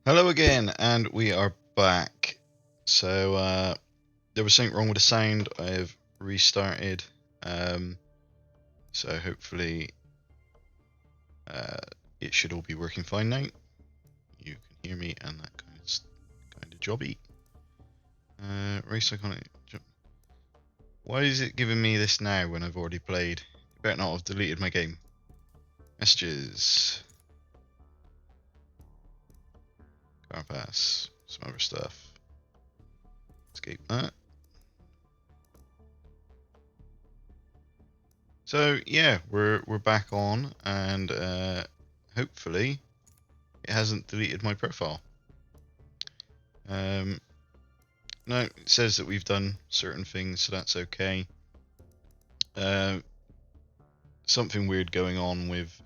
Hello again, and we are back. So, there was something wrong with the sound. I have restarted. Um, so hopefully, uh, it should all be working fine now. You can hear me, and that kind of jobby. Race iconic. Why is it giving me this now when I've already played? You better not have deleted my game. Messages. Car pass. Some other stuff. Escape that. So yeah, we're back on, and hopefully it hasn't deleted my profile. No, it says that we've done certain things, so that's okay. Something weird going on with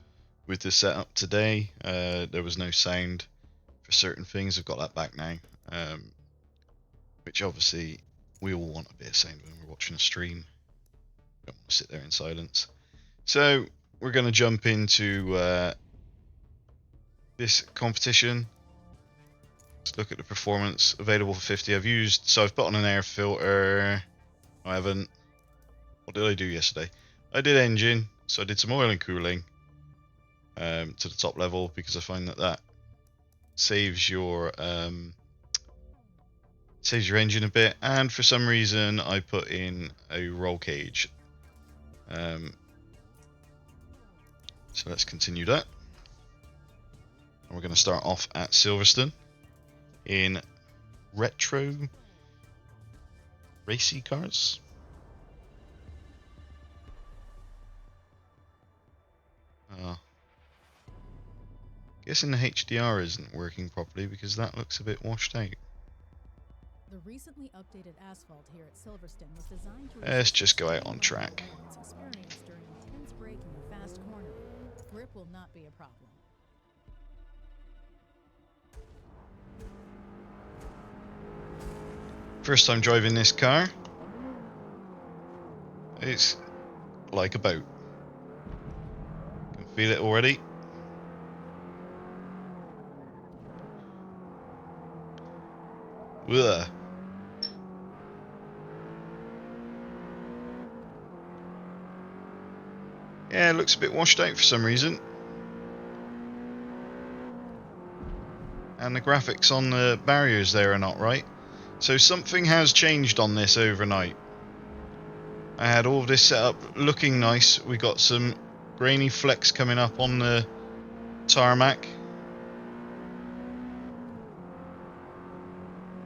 the setup today. There was no sound for certain things. I've got that back now, which obviously we all want a bit of sound when we're watching a stream. Don't want to sit there in silence. So we're going to jump into this competition. Let's look at the performance available for 50. I've put on an air filter. I haven't. What did I do yesterday? I did engine, so I did some oil and cooling to the top level because I find that saves your engine a bit. And for some reason, I put in a roll cage. So let's continue that. And we're going to start off at Silverstone in retro racy cars. Guessing the HDR isn't working properly because that looks a bit washed out. The recently updated asphalt here at Silverstone was designed to Let's just go out on track. experienced during intense braking and fast cornering. Grip will not be a problem. First time driving this car. It's like a boat. Can feel it already. Ugh. Yeah, it looks a bit washed out for some reason. And the graphics on the barriers there are not right. So something has changed on this overnight. I had all of this set up looking nice. We got some grainy flecks coming up on the tarmac.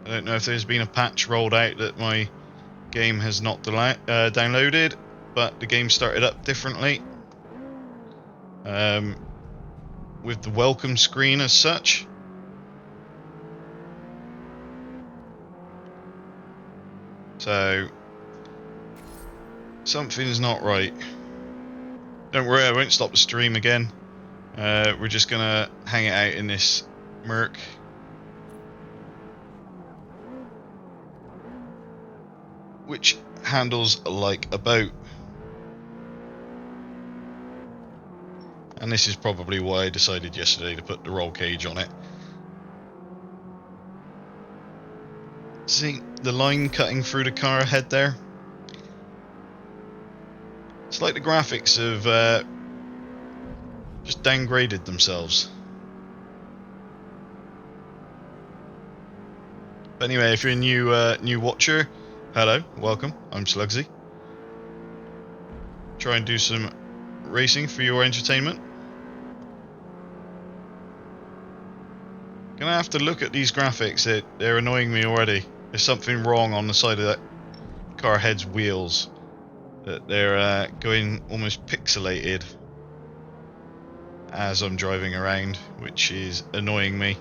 I don't know if there's been a patch rolled out that my game has not downloaded, but the game started up differently. With the welcome screen as such. So something's not right. Don't worry, I won't stop the stream again. We're just gonna hang it out in this Merc. Which handles like a boat. And this is probably why I decided yesterday to put the roll cage on it. See the line cutting through the car ahead there? It's like the graphics have just downgraded themselves. But anyway, if you're a new watcher, hello, welcome. I'm Slugsy. Try and do some racing for your entertainment. Gonna have to look at these graphics. They're annoying me already. There's something wrong on the side of that car head's wheels. That they're going almost pixelated as I'm driving around, which is annoying me.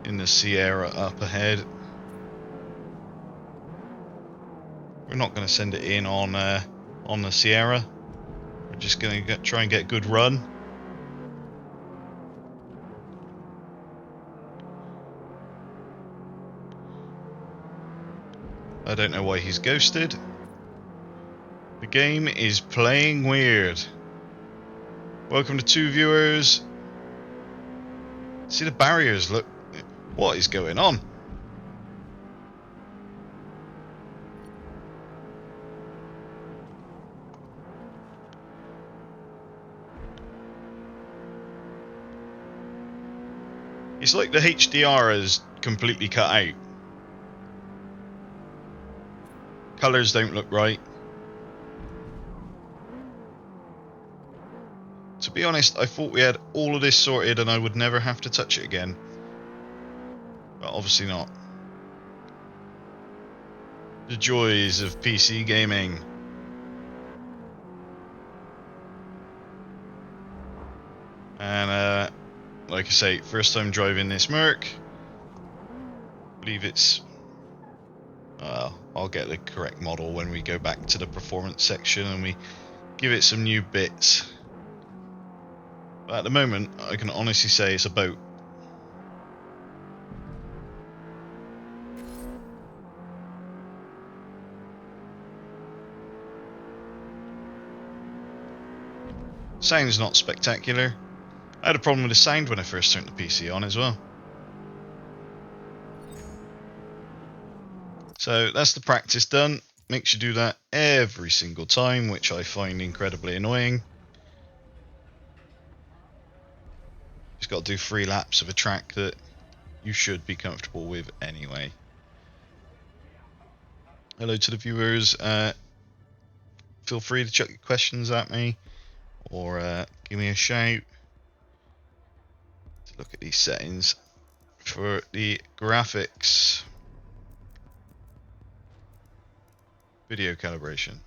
In the Sierra up ahead. We're not going to send it in on the Sierra. We're just going to try and get a good run. I don't know why he's ghosted. The game is playing weird. Welcome to 2 viewers. See the barriers, look. What is going on? It's like the HDR is completely cut out. Colours don't look right. To be honest, I thought we had all of this sorted and I would never have to touch it again. But obviously not. The joys of PC gaming. And like I say, first time driving this Merc. I believe it's... I'll get the correct model when we go back to the performance section and we give it some new bits. But at the moment, I can honestly say it's a boat. Sound's not spectacular. I had a problem with the sound when I first turned the PC on as well. So that's the practice done. Makes you do that every single time, which I find incredibly annoying. Just got to do 3 laps of a track that you should be comfortable with anyway. Hello to the viewers. Feel free to chuck your questions at me or give me a shout. To look at these settings for the graphics. Video calibration.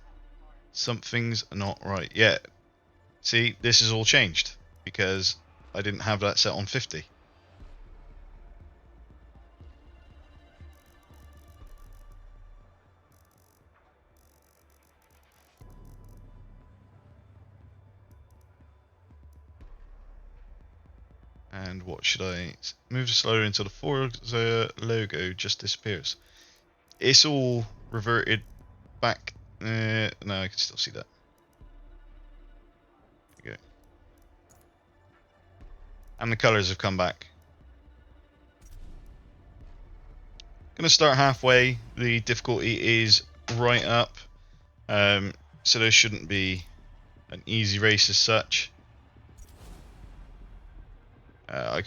Something's not right. Yeah. See, this is all changed because I didn't have that set on 50. And what should I move slower until the Forza logo just disappears? It's all reverted back. No, I can still see that. There you go. And the colours have come back. Gonna start halfway. The difficulty is right up, so there shouldn't be an easy race as such. I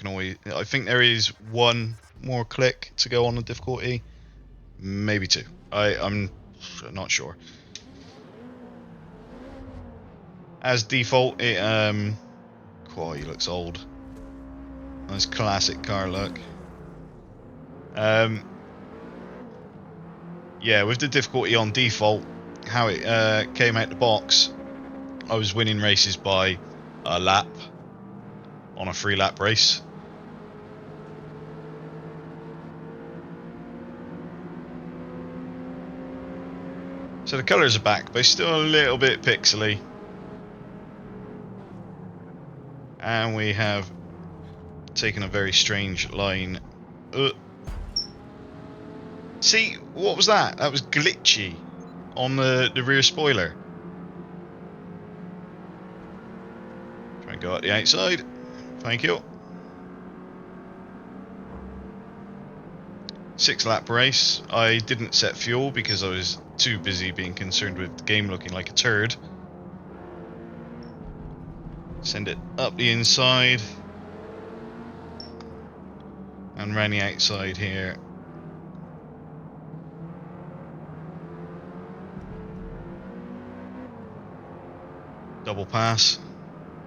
think there is 1 more click to go on the difficulty, maybe 2. I'm not sure. As default, it oh, he looks old. Nice classic car look. Yeah, with the difficulty on default, how it came out the box, I was winning races by a lap on a 3-lap race. So the colours are back, but it's still a little bit pixely. And we have taken a very strange line. See, what was that? That was glitchy on the rear spoiler. Try and go out the outside. Thank you. 6-lap race. I didn't set fuel because I was too busy being concerned with the game looking like a turd. Send it up the inside. And round the outside here. Double pass.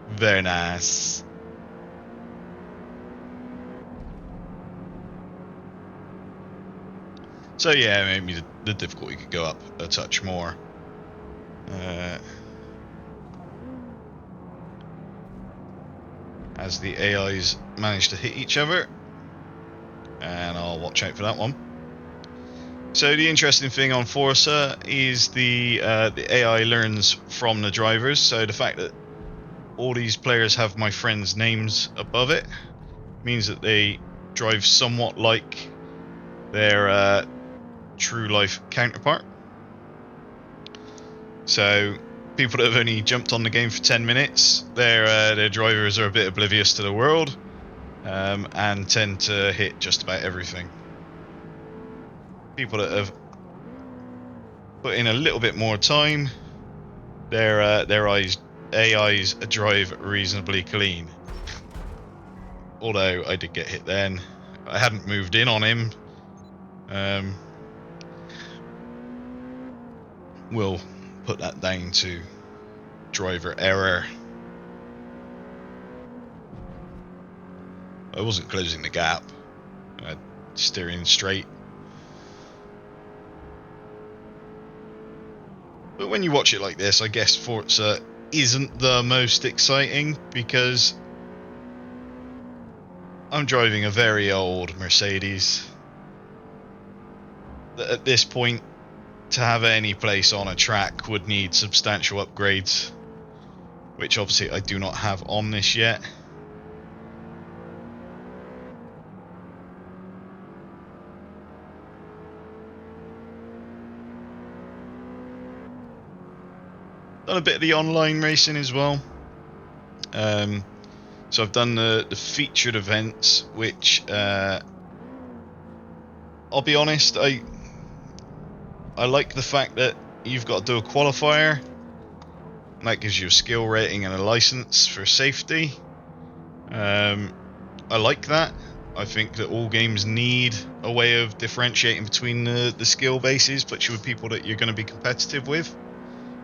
Very nice. So yeah, maybe the difficulty could go up a touch more. As the AIs manage to hit each other. And I'll watch out for that one. So the interesting thing on Forza is the AI learns from the drivers. So the fact that all these players have my friends' names above it means that they drive somewhat like their true life counterpart. So people that have only jumped on the game for 10 minutes, their drivers are a bit oblivious to the world, and tend to hit just about everything. People that have put in a little bit more time, their AIs drive reasonably clean. Although I did get hit then. I hadn't moved in on him. We'll put that down to driver error. I wasn't closing the gap. Steering straight. But when you watch it like this, I guess Forza isn't the most exciting because I'm driving a very old Mercedes that at this point, to have any place on a track would need substantial upgrades, which obviously I do not have on this yet. Done a bit of the online racing as well. So I've done the featured events, which I'll be honest, I like the fact that you've got to do a qualifier. That gives you a skill rating and a license for safety. I like that. I think that all games need a way of differentiating between the skill bases, puts you with people that you're going to be competitive with.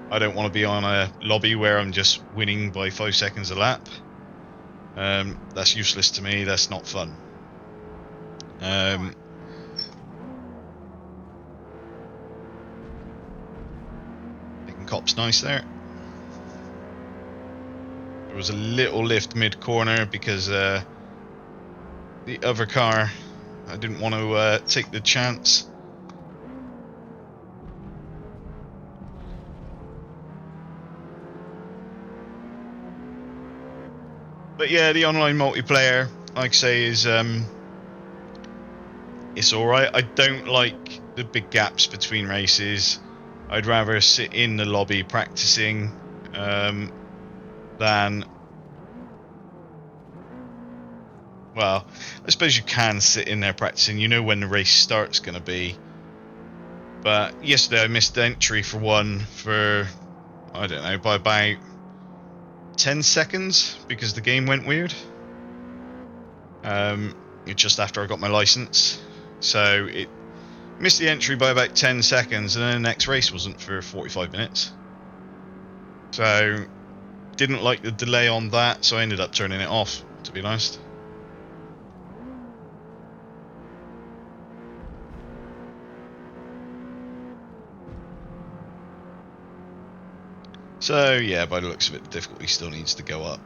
I don't want to be on a lobby where I'm just winning by 5 seconds a lap. That's useless to me. That's not fun. Thinking cop's nice there. There was a little lift mid-corner because the other car, I didn't want to take the chance. But yeah, the online multiplayer, like I say, is it's alright. I don't like the big gaps between races. I'd rather sit in the lobby practicing than... Well, I suppose you can sit in there practicing. You know when the race start's going to be. But yesterday I missed entry for one for, I don't know, by about 10 seconds because the game went weird. Just after I got my license. So it missed the entry by about 10 seconds and then the next race wasn't for 45 minutes. So didn't like the delay on that, so I ended up turning it off, to be honest. So yeah, by the looks of it, the difficulty still needs to go up.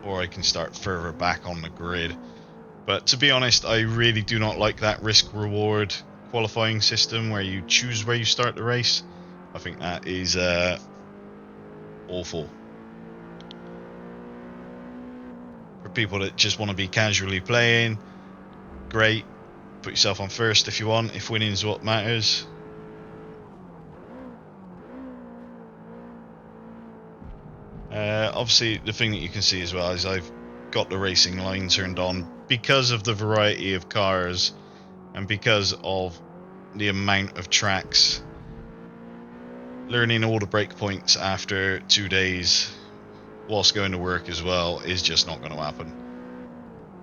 Or I can start further back on the grid. But to be honest, I really do not like that risk-reward qualifying system where you choose where you start the race. I think that is awful. For people that just want to be casually playing, great. Put yourself on first if you want, if winning's what matters. Obviously, the thing that you can see as well is I've got the racing line turned on because of the variety of cars and because of the amount of tracks. Learning all the breakpoints after 2 days whilst going to work as well is just not going to happen.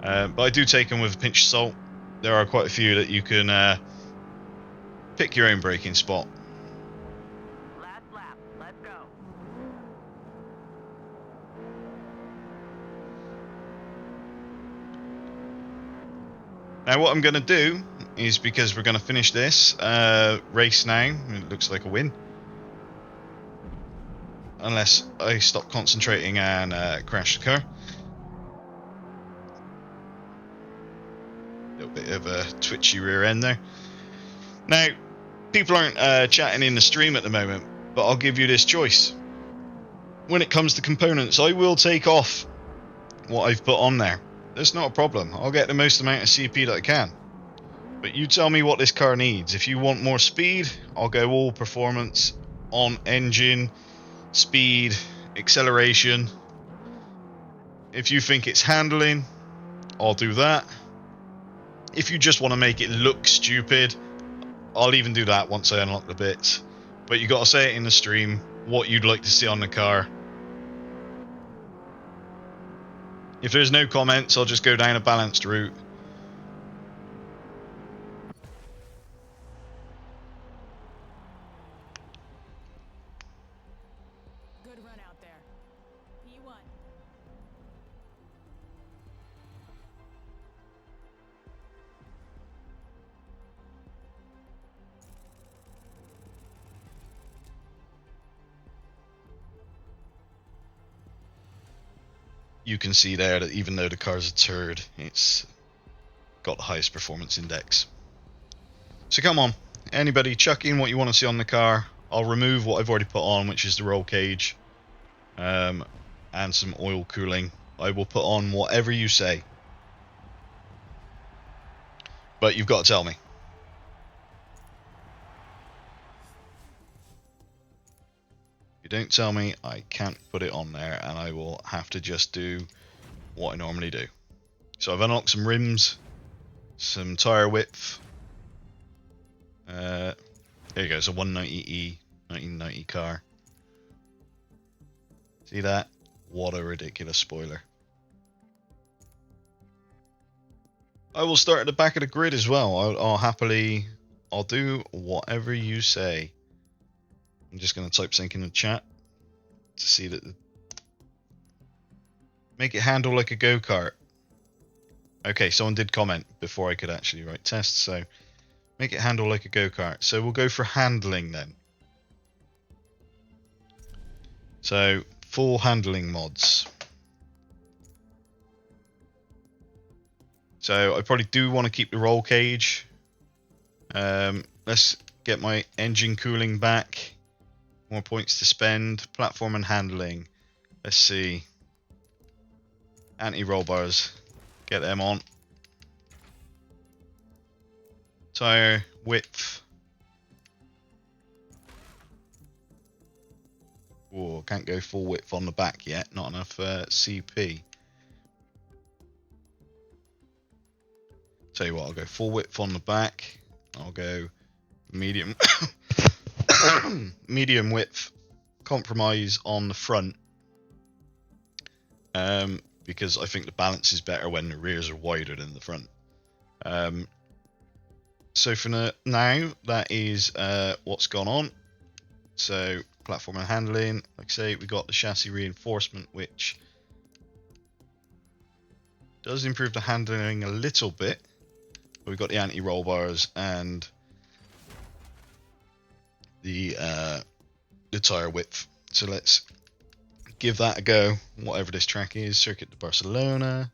But I do take them with a pinch of salt. There are quite a few that you can pick your own braking spot. Last lap, let's go. Now what I'm going to do is, because we're going to finish this race now, it looks like a win. Unless I stop concentrating and crash the car. A little bit of a twitchy rear end there. Now, people aren't chatting in the stream at the moment, but I'll give you this choice. When it comes to components, I will take off what I've put on there. That's not a problem. I'll get the most amount of CP that I can. But you tell me what this car needs. If you want more speed, I'll go all performance on engine, speed, acceleration. If you think it's handling, I'll do that. If you just want to make it look stupid, I'll even do that once I unlock the bits. But you got to say it in the stream, what you'd like to see on the car. If there's no comments, I'll just go down a balanced route. Good run out there. P1. You can see there that even though the car's a turd, it's got the highest performance index. So come on, anybody chuck in what you want to see on the car. I'll remove what I've already put on, which is the roll cage, and some oil cooling. I will put on whatever you say. But you've got to tell me. If you don't tell me, I can't put it on there, and I will have to just do what I normally do. So I've unlocked some rims, some tyre width. There you go, it's a 190E 1990 car. See that? What a ridiculous spoiler. I will start at the back of the grid as well. I'll do whatever you say. I'm just going to type something in the chat to see that. Make it handle like a go-kart. Okay, someone did comment before I could actually write tests, so make it handle like a go-kart. So we'll go for handling then. So, full handling mods. So I probably do want to keep the roll cage. Let's get my engine cooling back. More points to spend. Platform and handling. Let's see. Anti-roll bars. Get them on. Tire width. Oh, can't go full width on the back yet. Not enough CP. Tell you what, I'll go full width on the back. I'll go medium medium width compromise on the front. Because I think the balance is better when the rears are wider than the front. So for now, that is what's gone on. So platform and handling, like I say, we got the chassis reinforcement, which does improve the handling a little bit. But we've got the anti-roll bars and the tire width. So let's give that a go. Whatever this track is, Circuit de Barcelona.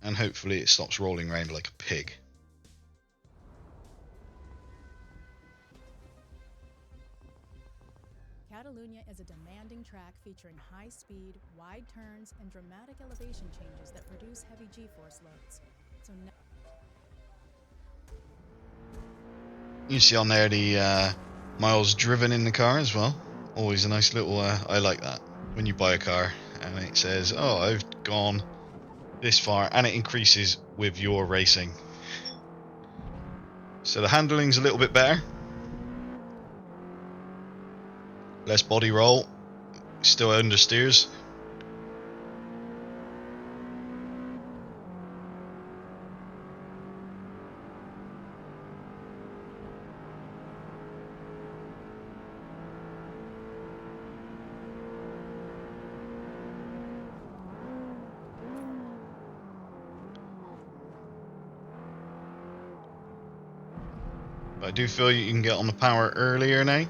And hopefully it stops rolling around like a pig. Catalunya is a demanding track featuring high speed, wide turns, and dramatic elevation changes that produce heavy G-force loads. So You see on there the miles driven in the car as well. Always a nice little, I like that. When you buy a car and it says, oh, I've gone this far, and it increases with your racing. So the handling's a little bit better. Less body roll. Still understeers. But I do feel you can get on the power earlier now.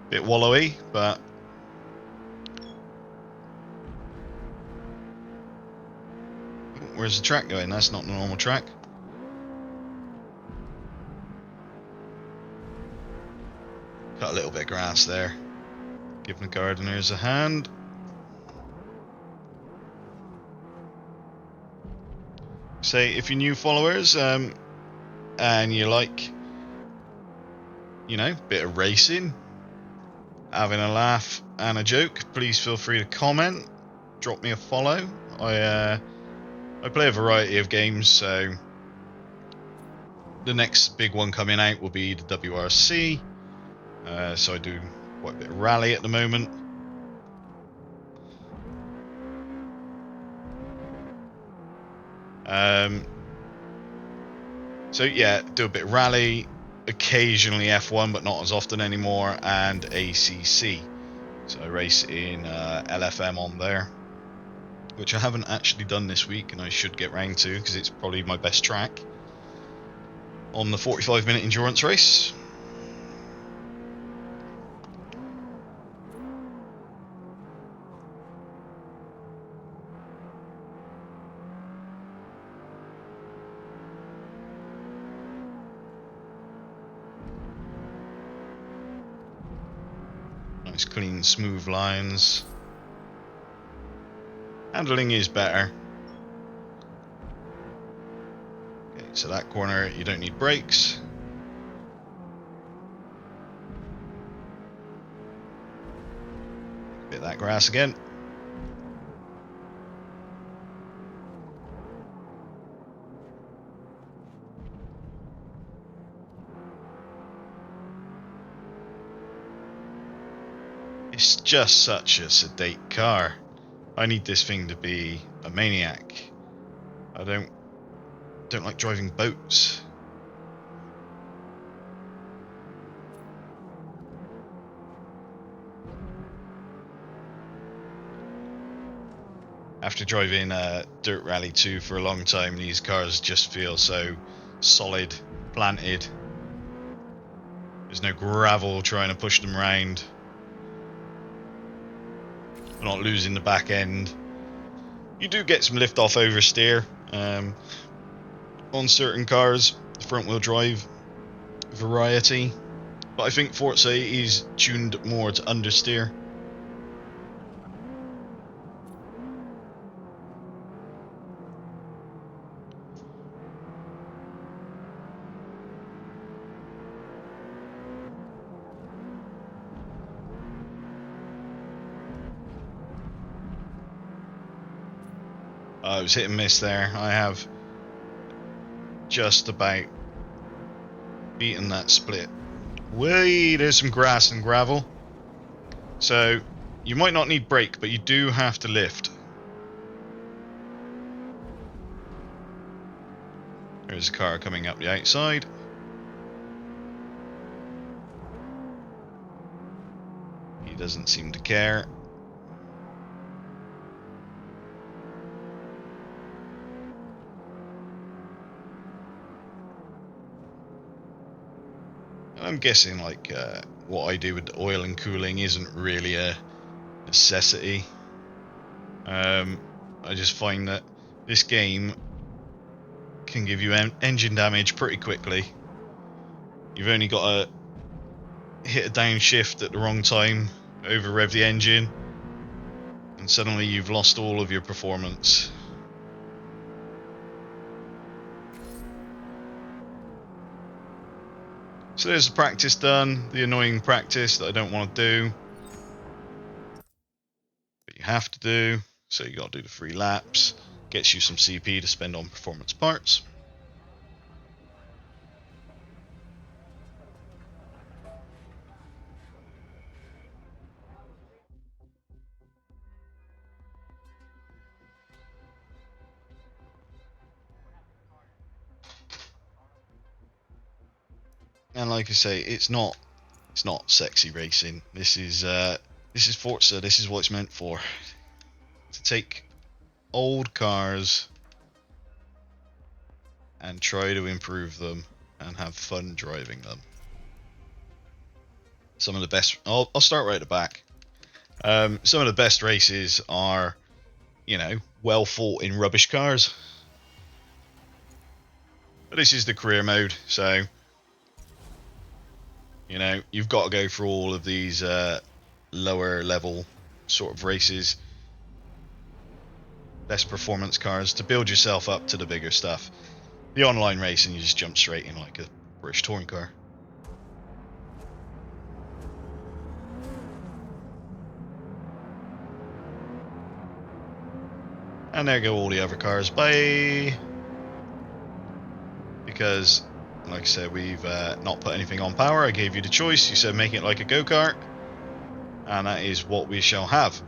Bit wallowy, but where's the track going? That's not the normal track. Cut a little bit of grass there. Giving the gardeners a hand. Say, if you're new followers, and you like, you know, bit of racing, having a laugh and a joke, please feel free to comment. Drop me a follow. I play a variety of games, so the next big one coming out will be the WRC. So I do quite a bit of rally at the moment. So yeah, do a bit of rally, occasionally F1, but not as often anymore, and ACC. So I race in LFM on there, which I haven't actually done this week, and I should get round to because it's probably my best track on the 45-minute endurance race. Nice clean smooth lines. Handling is better. Okay, so that corner you don't need brakes. Bit of that grass again. It's just such a sedate car. I need this thing to be a maniac. I don't like driving boats. After driving Dirt Rally 2 for a long time, these cars just feel so solid, planted. There's no gravel trying to push them around. We're not losing the back end. You do get some lift off oversteer on certain cars, the front wheel drive variety, but I think Forza is tuned more to understeer. I was hit and miss there. I have just about beaten that split. Whee, there's some grass and gravel. So you might not need brake, but you do have to lift. There's a car coming up the outside. He doesn't seem to care. I'm guessing like what I do with the oil and cooling isn't really a necessity. I just find that this game can give you engine damage pretty quickly. You've only got to hit a downshift at the wrong time, over rev the engine, and suddenly you've lost all of your performance. So there's the practice done, the annoying practice that I don't want to do, but you have to do. So you got to do the 3 laps, gets you some CP to spend on performance parts. And like I say, it's not sexy racing. This is Forza. This is what it's meant for. To take old cars and try to improve them and have fun driving them. Some of the best. I'll start right at the back. Some of the best races are, you know, well fought in rubbish cars. But this is the career mode, so You know, you've got to go through all of these lower level sort of races, best performance cars to build yourself up to the bigger stuff. The online racing, you just jump straight in like a British touring car. And there go all the other cars. Bye! Because, like I said, we've not put anything on power. I gave you the choice. You said make it like a go-kart. And that is what we shall have.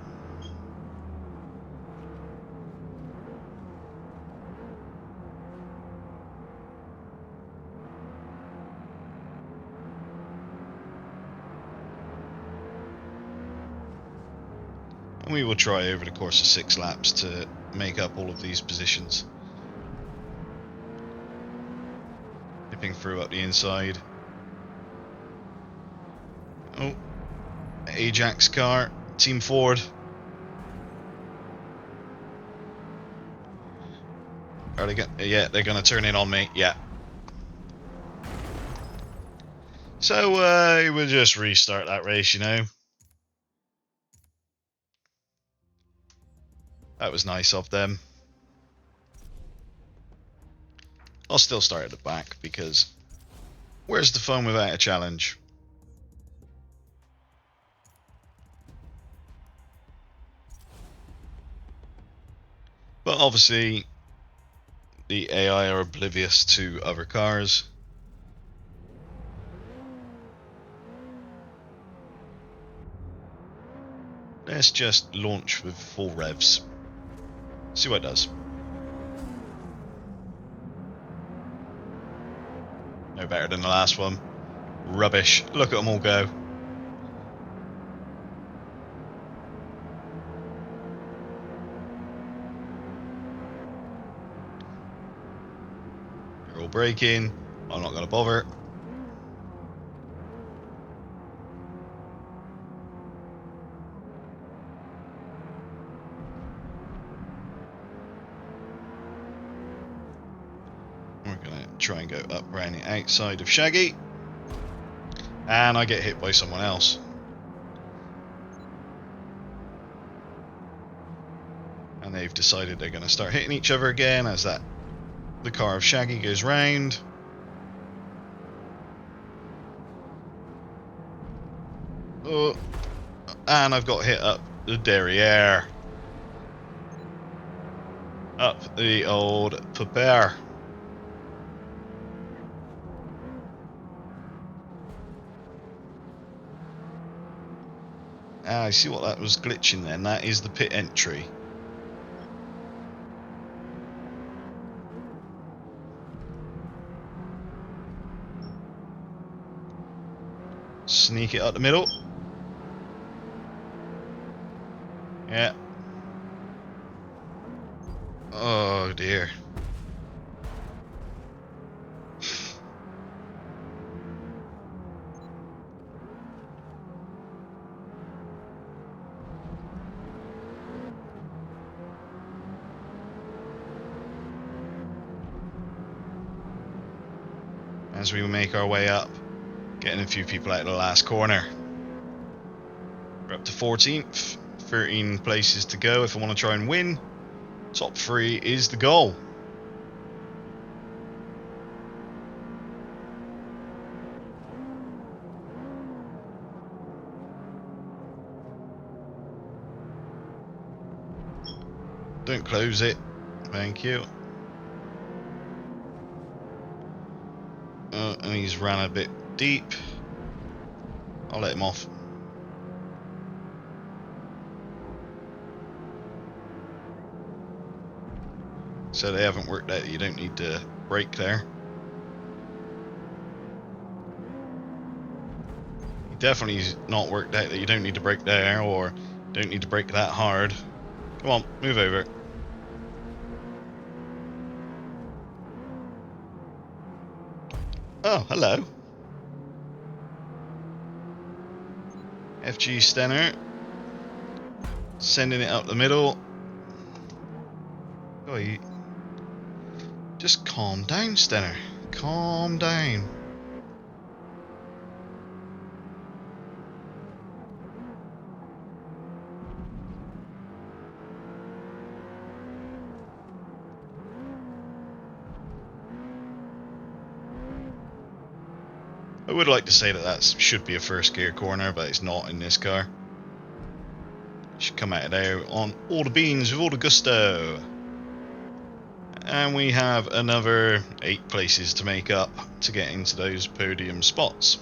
And we will try over the course of 6 laps to make up all of these positions. Dipping through up the inside. Oh, Ajax car, Team Ford. Are they going? Yeah, they're going to turn in on me. Yeah. So we'll just restart that race, you know. That was nice of them. I'll still start at the back because where's the fun without a challenge? But obviously, the AI are oblivious to other cars. Let's just launch with full revs. See what it does. No better than the last one. Rubbish. Look at them all go. They're all braking. I'm not going to bother. We're going to try and go up around the outside of Shaggy. And I get hit by someone else. And they've decided they're going to start hitting each other again as the car of Shaggy goes round. Oh, and I've got hit up the derriere. Up the old paper. Ah, I see what that was glitching then. That is the pit entry. Sneak it up the middle. Yeah. Oh dear. As we make our way up, getting a few people out of the last corner. We're up to 14th, 13 places to go if I want to try and win. Top 3 is the goal. Don't close it. Thank you. And he's ran a bit deep. I'll let him off. So they haven't worked out that you don't need to brake there. Definitely not worked out that you don't need to brake there or don't need to brake that hard. Come on, move over. Oh, hello. FG Stenner. Sending it up the middle. Oh, just calm down, Stenner. Calm down. I would like to say that that should be a first gear corner, but it's not in this car. Should come at it out on all the beans with all the gusto. And we have another 8 places to make up to get into those podium spots.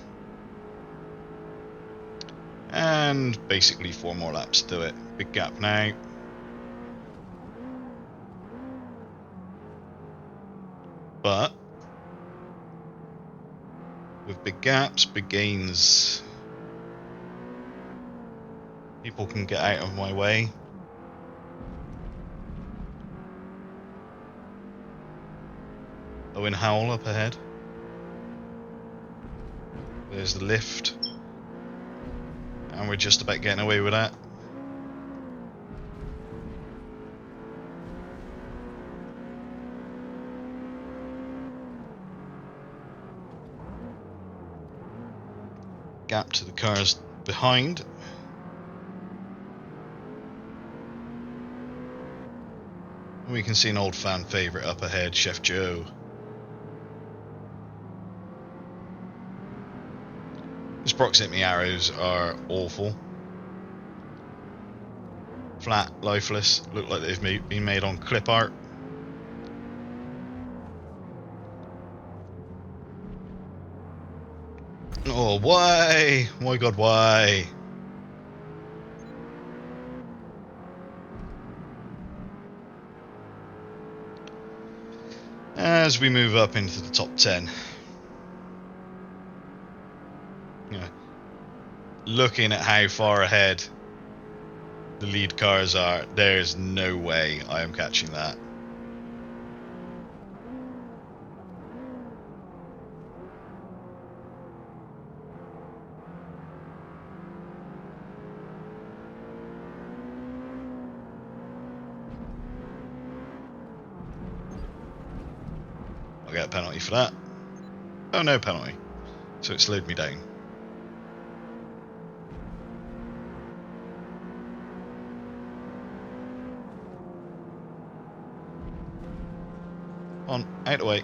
And basically 4 more laps to do it. Big gap now. But with big gaps, big gains. People can get out of my way. Owen Howell up ahead. There's the lift. And we're just about getting away with that. Gap to the cars behind. And we can see an old fan favourite up ahead, Chef Joe. His proximity arrows are awful. Flat, lifeless, look like they've been made on clip art. Oh, why? My God, why? As we move up into the top 10. Looking at how far ahead the lead cars are, there's no way I am catching that. I'll get a penalty for that. Oh, no penalty. So it slowed me down. On, out the way.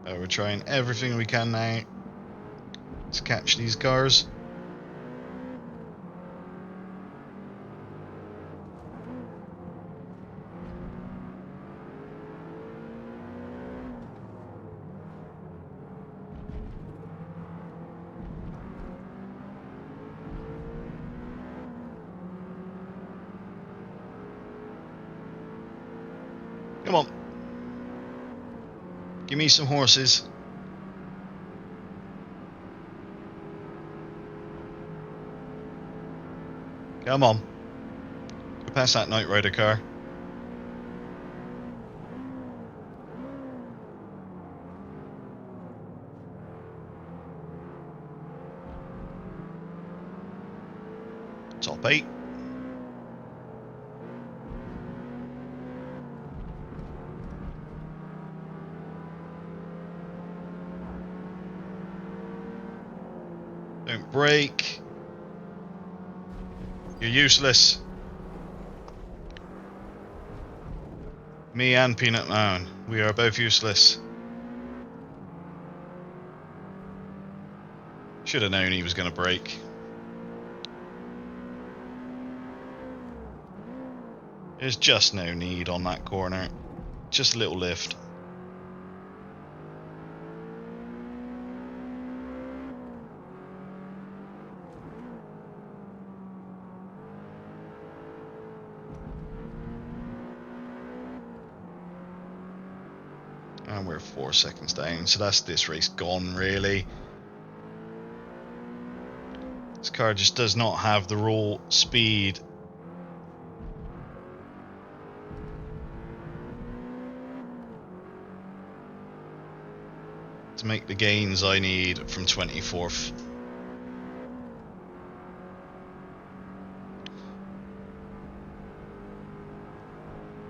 We're trying everything we can now to catch these cars. Come on. Give me some horses. Come on. Go past that Knight Rider car. Top 8. Don't brake. You're useless. Me and Peanut Man, we are both useless. Should have known he was going to brake. There's just no need on that corner. Just a little lift. And we're 4 seconds down, so that's this race gone, really. This car just does not have the raw speed to make the gains I need from 24th.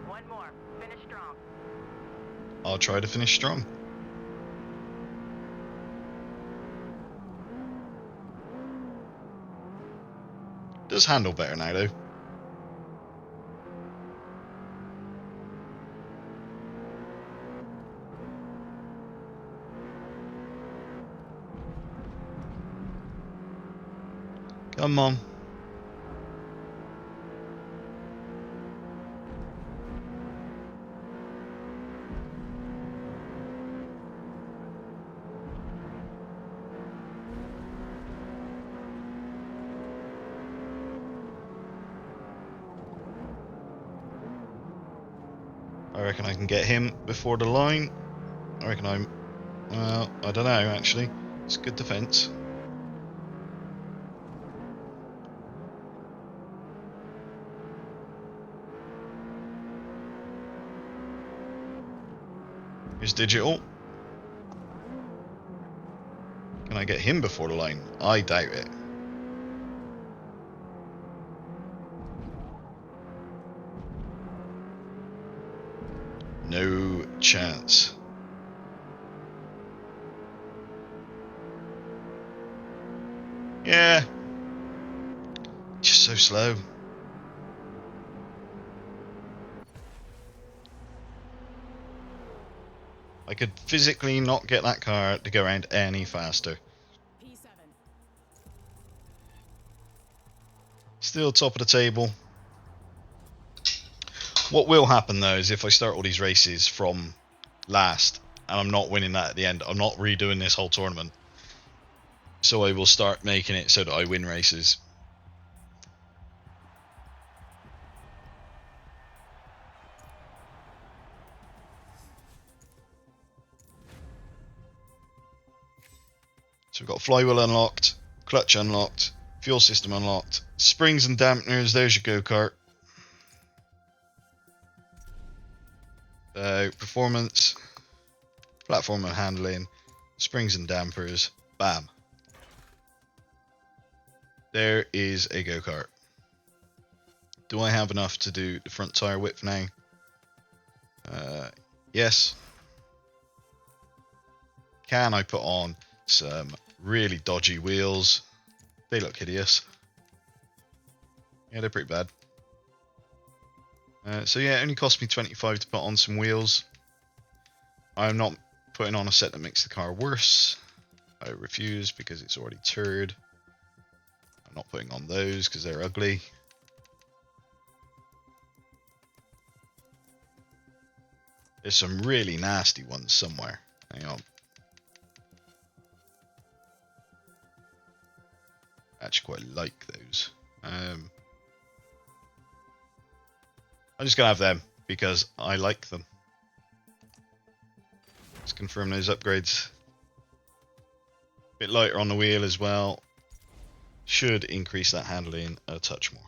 One more. Finish strong. I'll try to finish strong. Does handle better now though. Come on. I reckon I can get him before the line. I reckon I'm... Well, I don't know, actually. It's good defence. Here's Digital. Can I get him before the line? I doubt it. No chance. Yeah. Just so slow. I could physically not get that car to go around any faster. P7. Still top of the table. What will happen though is if I start all these races from last and I'm not winning that at the end, I'm not redoing this whole tournament. So I will start making it so that I win races. So we've got flywheel unlocked, clutch unlocked, fuel system unlocked, springs and dampeners. There's your go-kart. Performance, platform and handling, springs and dampers. Bam. There is a go-kart. Do I have enough to do the front tire width now? Yes. Can I put on some really dodgy wheels? They look hideous. Yeah, they're pretty bad. So yeah, it only cost me 25 to put on some wheels. I'm not putting on a set that makes the car worse. I refuse because it's already turd. I'm not putting on those because they're ugly. There's some really nasty ones somewhere. Hang on. I actually quite like those. I'm just going to have them because I like them. Let's confirm those upgrades. A bit lighter on the wheel as well. Should increase that handling a touch more.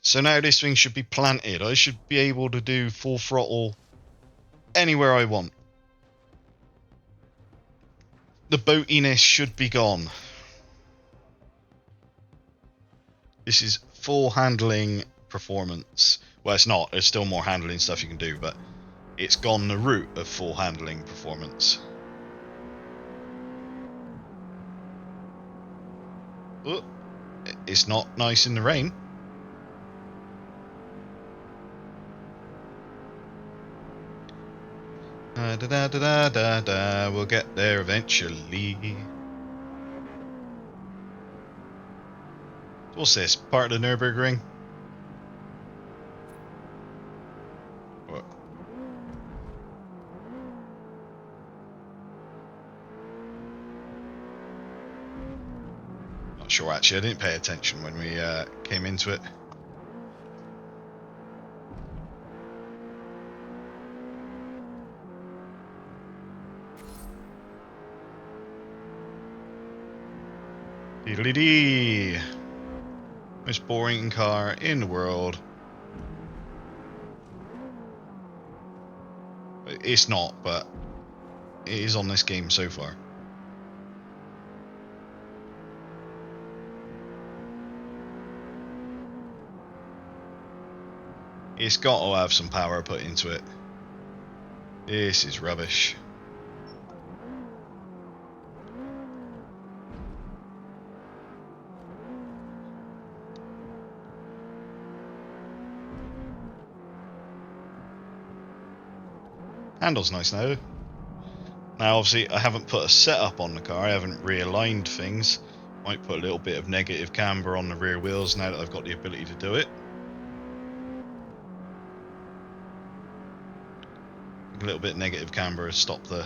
So now this thing should be planted. I should be able to do full throttle anywhere I want. The boatiness should be gone. This is full handling performance. Well, it's not. There's still more handling stuff you can do, but it's gone the route of full handling performance. Oh, it's not nice in the rain. Da da da da da da. We'll get there eventually. What's this? Part of the Nürburgring? What? Not sure actually. I didn't pay attention when we came into it. Diddly-dee. Most boring car in the world. It's not, but it is on this game so far. It's got to have some power put into it. This is rubbish. Handle's nice now. Now, obviously, I haven't put a setup on the car. I haven't realigned things. Might put a little bit of negative camber on the rear wheels now that I've got the ability to do it. A little bit negative camber to stop the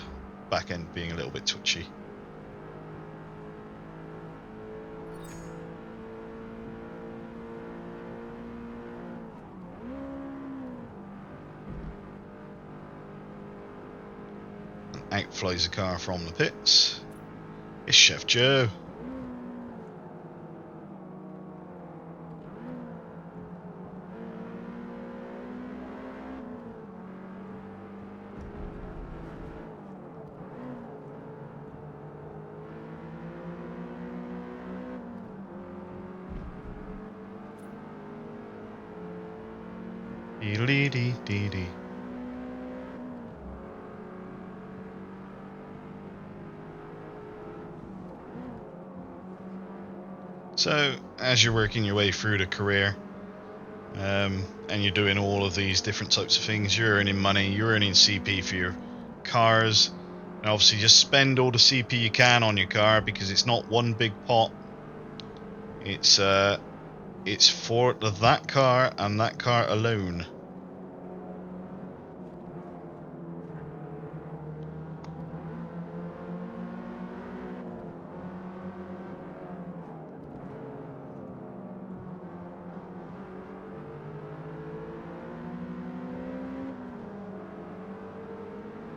back end being a little bit twitchy. And out flies the car from the pits. It's Chef Joe. Dee-dee-dee-dee-dee. So, as you're working your way through the career, and you're doing all of these different types of things, you're earning money, you're earning CP for your cars, and obviously just spend all the CP you can on your car because it's not one big pot. It's for that car and that car alone.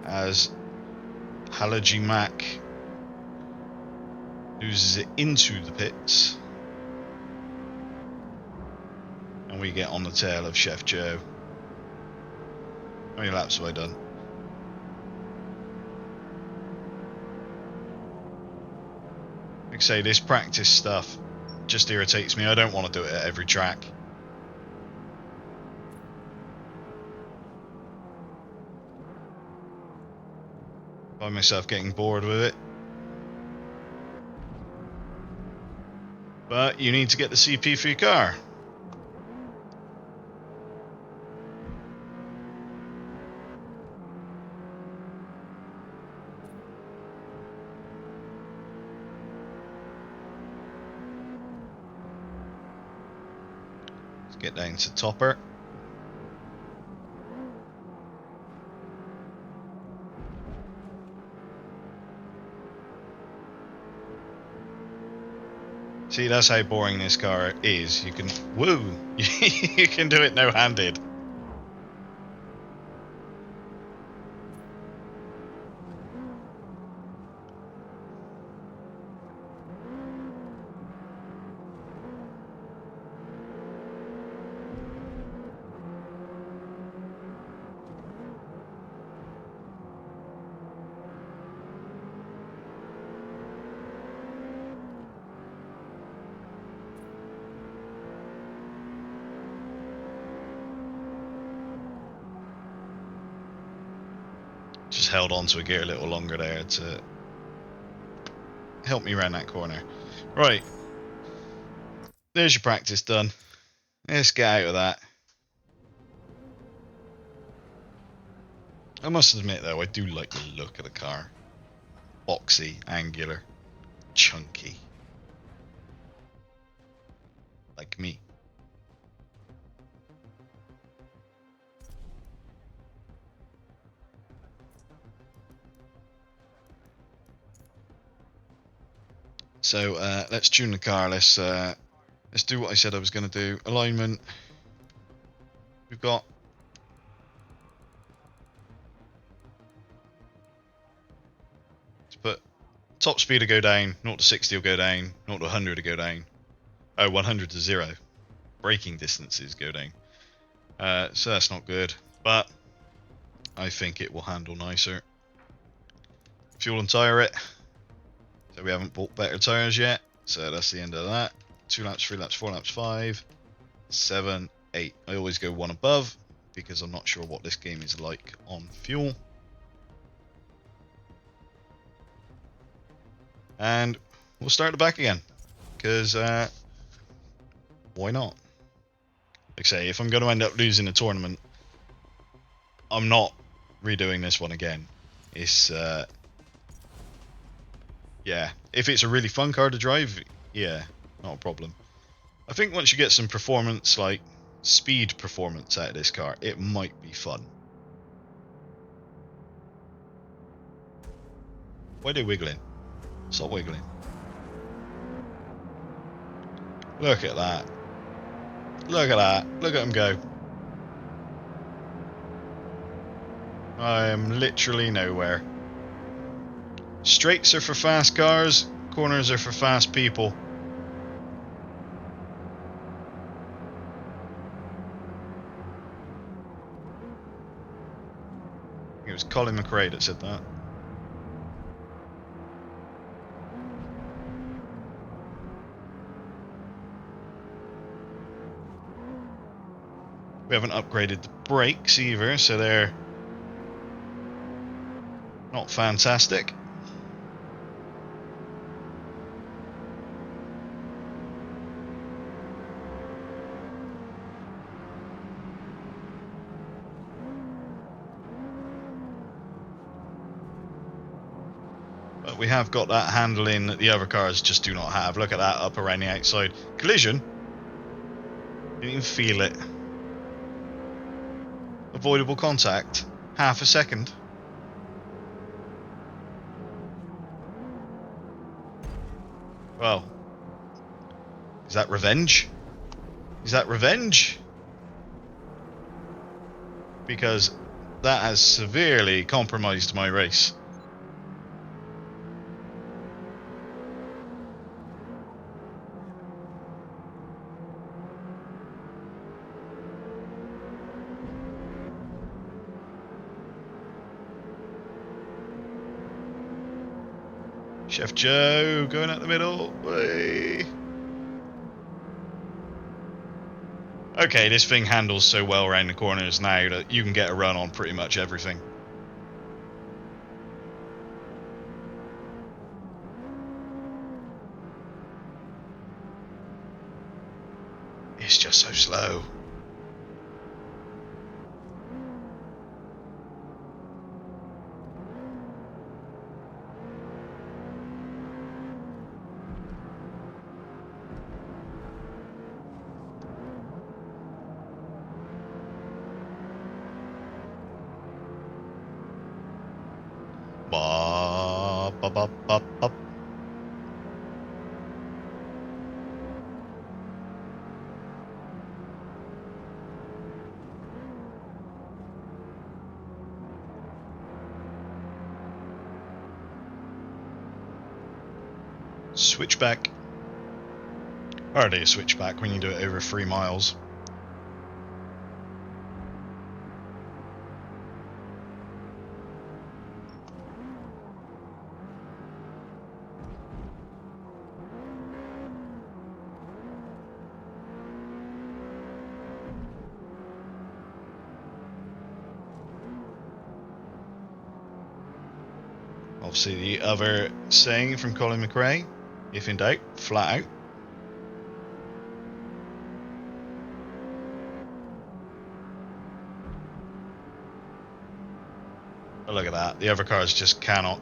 As Halogy Mac loses it into the pits, and we get on the tail of Chef Joe. How many laps have I done? Like I say, this practice stuff just irritates me. I don't want to do it at every track. Find myself getting bored with it. But you need to get the CP for your car. Let's get down to Topper. See, that's how boring this car is. You can, woo, you can do it no-handed. Just held on to a gear a little longer there to help me around that corner. Right. There's your practice done. Let's get out of that. I must admit though, I do like the look of the car. Boxy, angular, chunky. Like me. So let's tune the car. Let's do what I said I was going to do. Alignment. We've got let's put top speed to go down. 0 to 60 will go down. 0 to 100 to go down. Oh, 100 to 0. Braking distances go down. So that's not good, but I think it will handle nicer. Fuel and tyre it. So we haven't bought better tyres yet. So that's the end of that. 2 laps, 3 laps, 4 laps, 5, 7, 8. I always go one above because I'm not sure what this game is like on fuel. And we'll start the back again because why not? Like I say, if I'm going to end up losing a tournament, I'm not redoing this one again. It's yeah, if it's a really fun car to drive, yeah, not a problem. I think once you get some performance, like speed performance out of this car, it might be fun. Why are they wiggling? Stop wiggling. Look at that. Look at that. Look at them go. I am literally nowhere. Straights are for fast cars, corners are for fast people. It was Colin McRae that said that. We haven't upgraded the brakes either, so they're not fantastic. But we have got that handling that the other cars just do not have. Look at that up around the outside. Collision? Didn't even feel it. Avoidable contact. Half a second. Well, is that revenge? Is that revenge? Because that has severely compromised my race. Chef Joe going out the middle. Way. Okay, this thing handles so well around the corners now that you can get a run on pretty much everything. It's just so slow. Bop, bop, bop, bop, bop. Switchback. Hardly a switchback when you do it over 3 miles. Obviously the other saying from Colin McRae, if in doubt, flat out. But look at that, the other cars just cannot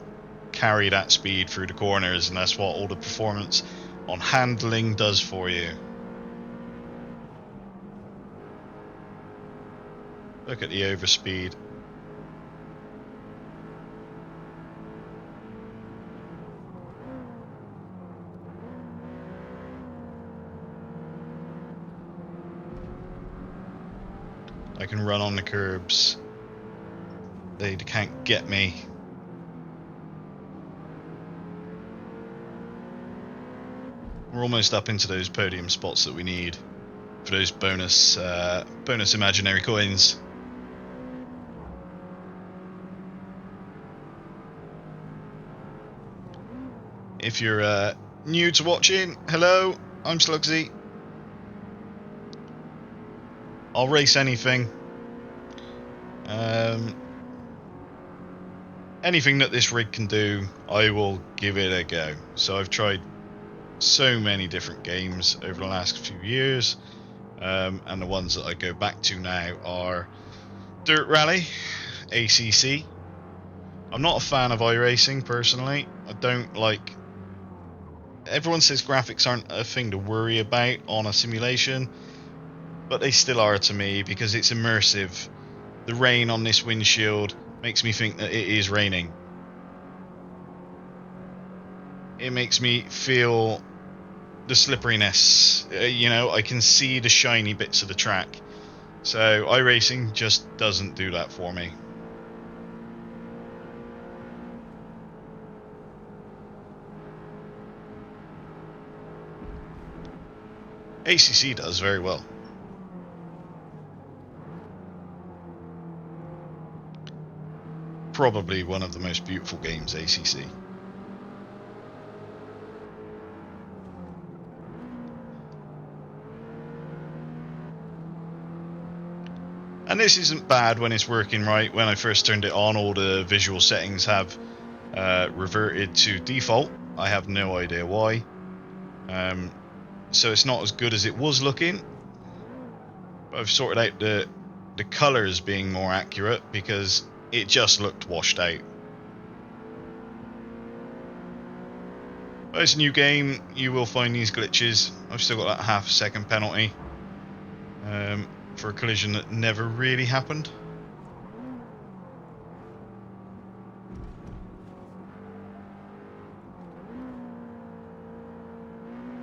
carry that speed through the corners, and that's what all the performance on handling does for you. Look at the overspeed. I can run on the curbs. They can't get me. We're almost up into those podium spots that we need for those bonus imaginary coins. If you're new to watching, hello, I'm Slugsy. I'll race anything. Anything that this rig can do, I will give it a go. So I've tried so many different games over the last few years, and the ones that I go back to now are Dirt Rally, ACC. I'm not a fan of iRacing personally. I don't like. Everyone says graphics aren't a thing to worry about on a simulation, but they still are to me because it's immersive. The rain on this windshield makes me think that it is raining. It makes me feel the slipperiness. I can see the shiny bits of the track. So iRacing just doesn't do that for me. ACC does very well. Probably one of the most beautiful games, ACC. And this isn't bad when it's working right. When I first turned it on, all the visual settings have reverted to default. I have no idea why. So it's not as good as it was looking. But I've sorted out the colors being more accurate because it just looked washed out. But it's a new game, you will find these glitches. I've still got that half-second penalty for a collision that never really happened.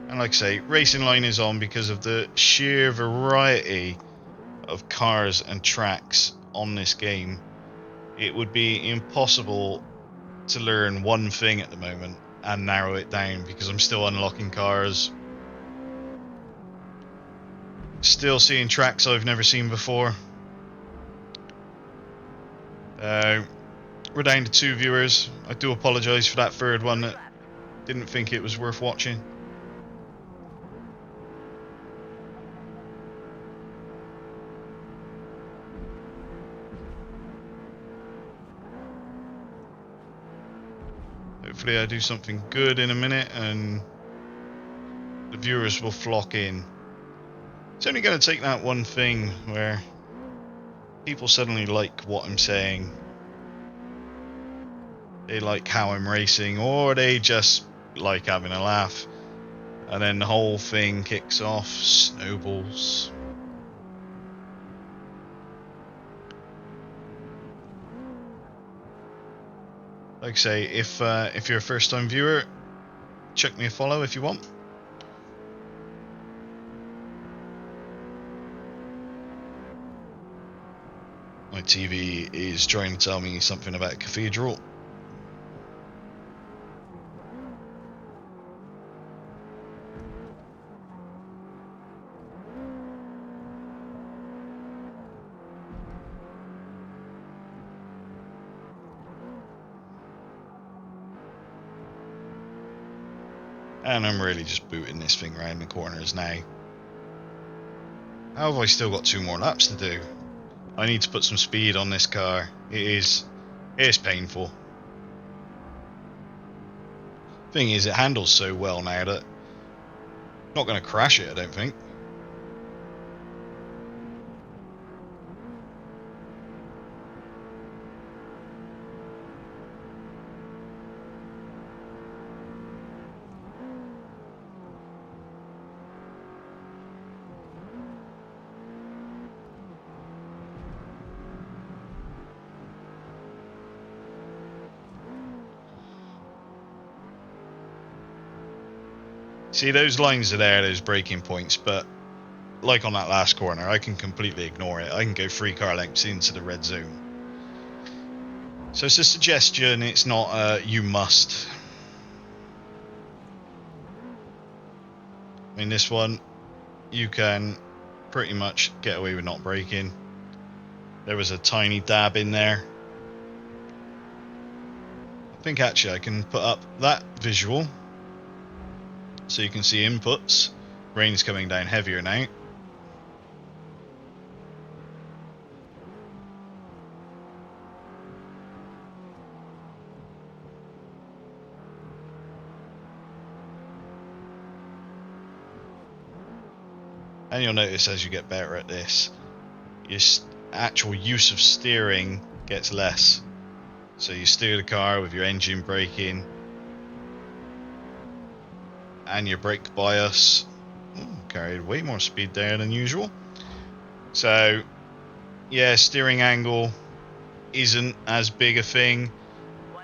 And like I say, Racing Line is on because of the sheer variety of cars and tracks on this game. It would be impossible to learn one thing at the moment and narrow it down because I'm still unlocking cars. Still seeing tracks I've never seen before. We're down to 2 viewers. I do apologise for that third one that didn't think it was worth watching. Hopefully I do something good in a minute and the viewers will flock in. It's only going to take that one thing where people suddenly like what I'm saying. They like how I'm racing, or they just like having a laugh. And then the whole thing kicks off, snowballs. Like I say, if you're a first-time viewer, chuck me a follow if you want. My TV is trying to tell me something about a cathedral. And I'm really just booting this thing around the corners now. How have I still got 2 more laps to do? I need to put some speed on this car. It's painful. Thing is, it handles so well now that I'm not going to crash it, I don't think. See, those lines are there, those braking points, but like on that last corner, I can completely ignore it. I can go 3 car lengths into the red zone. So it's a suggestion, it's not a you must. I mean, this one, you can pretty much get away with not braking. There was a tiny dab in there. I think actually I can put up that visual so you can see inputs. Rain's coming down heavier now. And you'll notice as you get better at this, your actual use of steering gets less. So you steer the car with your engine braking and your brake bias. Ooh, carried way more speed there than usual. So yeah, steering angle isn't as big a thing.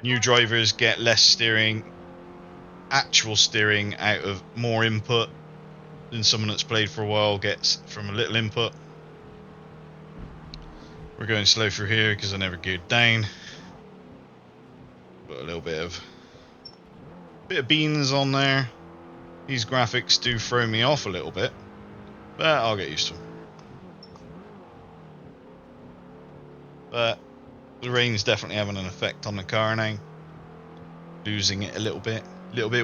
New drivers get less steering, actual steering out of more input than someone that's played for a while gets from a little input. We're going slow through here because I never geared down. Got a little bit of beans on there. These graphics do throw me off a little bit, but I'll get used to them. But the rain's definitely having an effect on the car now. Losing it a little bit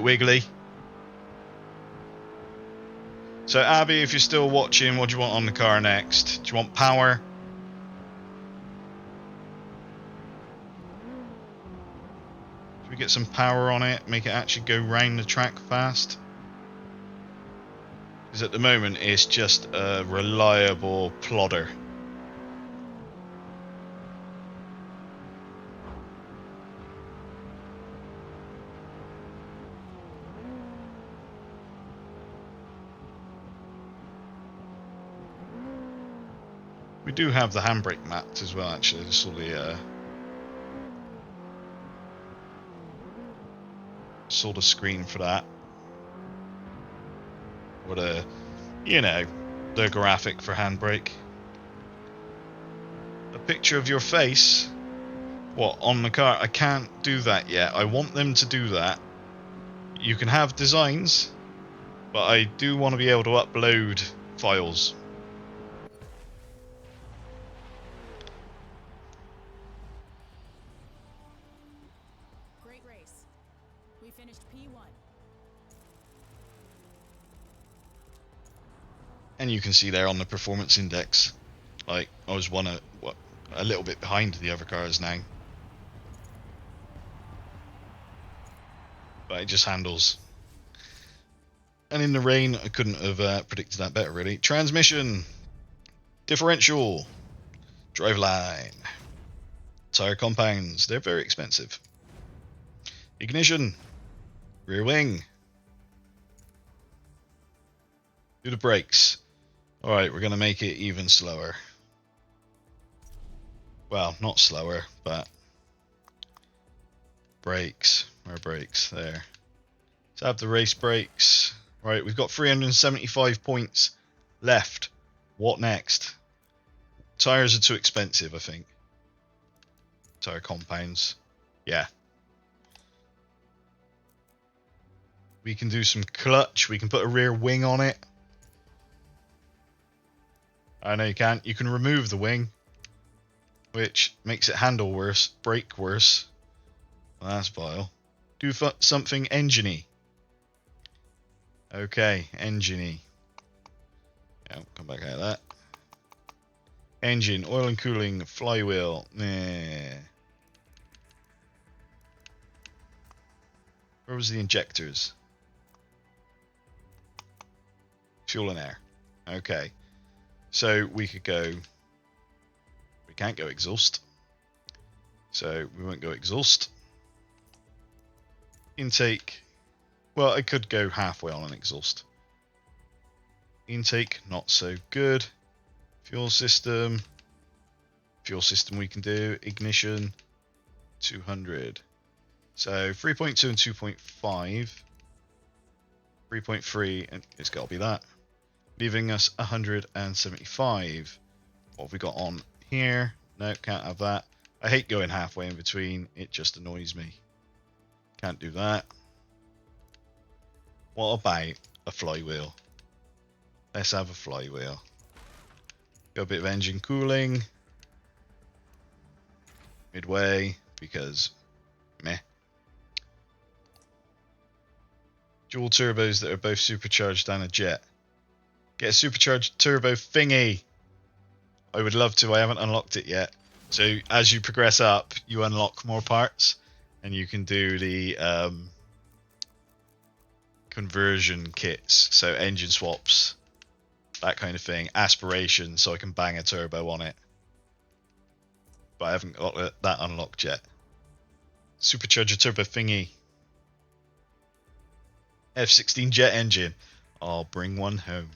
wiggly. So Abby, if you're still watching, what do you want on the car next? Do you want power? Should we get some power on it, make it actually go round the track fast? Because at the moment it's just a reliable plodder. We do have the handbrake mapped as well, actually. This will be saw the screen for that. What a, the graphic for handbrake. A picture of your face. What, on the car? I can't do that yet. I want them to do that. You can have designs, but I do want to be able to upload files. Great race. We finished P1. And you can see there on the performance index, like I was a little bit behind the other cars now. But it just handles. And in the rain, I couldn't have predicted that better, really. Transmission, differential, driveline, tire compounds, they're very expensive. Ignition, rear wing. Do the brakes. Alright, we're going to make it even slower. Well, not slower, but brakes. Where are brakes? There. Let's have the race brakes. Right, we've got 375 points left. What next? Tires are too expensive, I think. Tire compounds. Yeah. We can do some clutch. We can put a rear wing on it. I know you can't. You can remove the wing, which makes it handle worse, brake worse. Well, that's vile. Do something engine-y. Okay, engine-y. Yeah, come back out of that. Engine, oil and cooling, flywheel. Nah. Where was the injectors? Fuel and air. Okay. So we could go... We can't go exhaust. So we won't go exhaust. Intake. Well, I could go halfway on an exhaust. Intake, not so good. Fuel system. Fuel system we can do. Ignition, 200. So 3.2 and 2.5. 3.3, and it's got to be that. Leaving us 175. What have we got on here? No, can't have that. I hate going halfway in between. It just annoys me. Can't do that. What about a flywheel? Let's have a flywheel. Got a bit of engine cooling. Midway, because meh. Dual turbos that are both supercharged and a jet. Get a supercharged turbo thingy. I would love to. I haven't unlocked it yet. So as you progress up, you unlock more parts, and you can do the conversion kits. So engine swaps, that kind of thing. Aspiration, so I can bang a turbo on it. but I haven't got that unlocked yet. Supercharger turbo thingy. F-16 jet engine. I'll bring one home.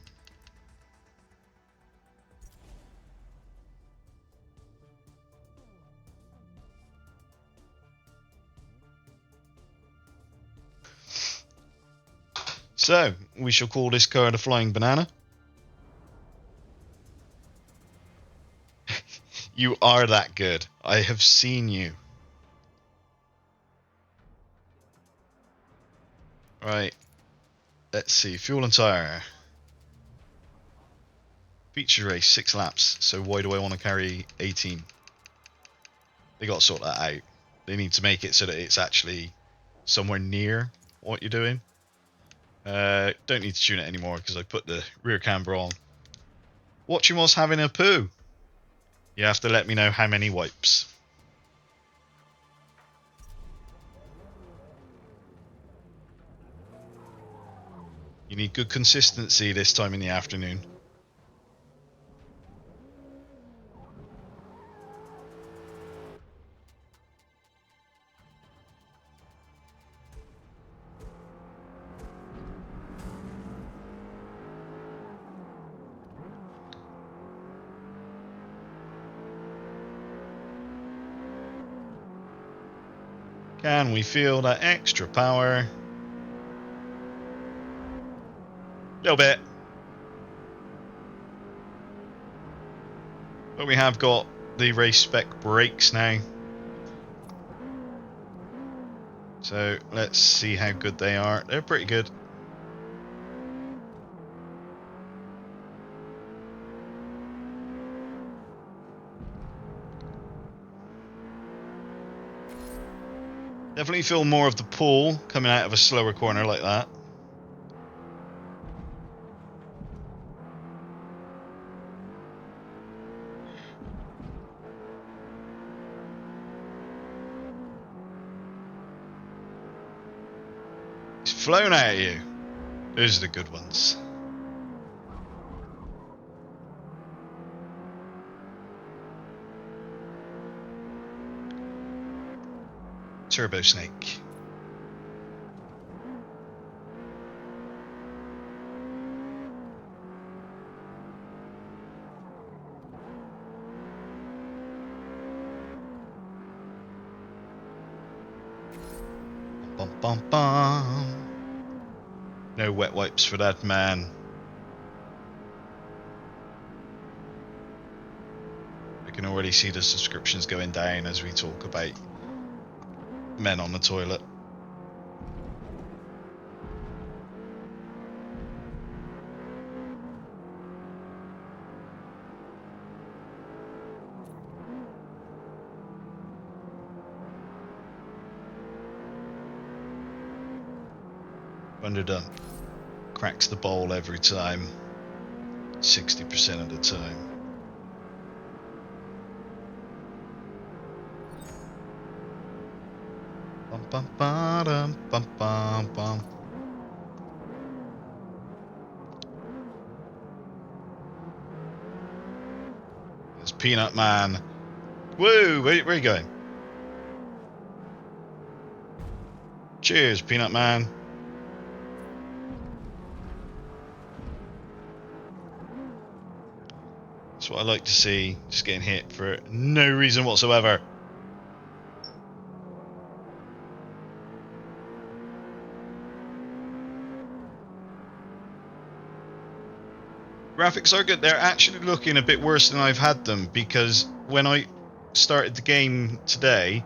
So, we shall call this car the Flying Banana. You are that good. I have seen you. Right. Let's see. Fuel and tyre. Feature race, 6 laps. So why do I want to carry 18? They got to sort that out. They need to make it so that it's actually somewhere near what you're doing. Don't need to tune it anymore because I put the rear camber on. Watching whilst having a poo. You have to let me know how many wipes. You need good consistency this time in the afternoon. Can we feel that extra power? A little bit. But we have got the race spec brakes now. So let's see how good they are. They're pretty good. Definitely feel more of the pull coming out of a slower corner like that. It's flown out of you. Those are the good ones. Turbo Snake. Bum bum bum. No wet wipes for that man. I can already see the subscriptions going down as we talk about men on the toilet. Underdone. Cracks the bowl every time. 60% of the time. Bum bum ba-dum, bum bum bum. There's Peanut Man. Woo! Where are you going? Cheers, Peanut Man. That's what I like to see. Just getting hit for no reason whatsoever. Graphics are good. They're actually looking a bit worse than I've had them because when I started the game today,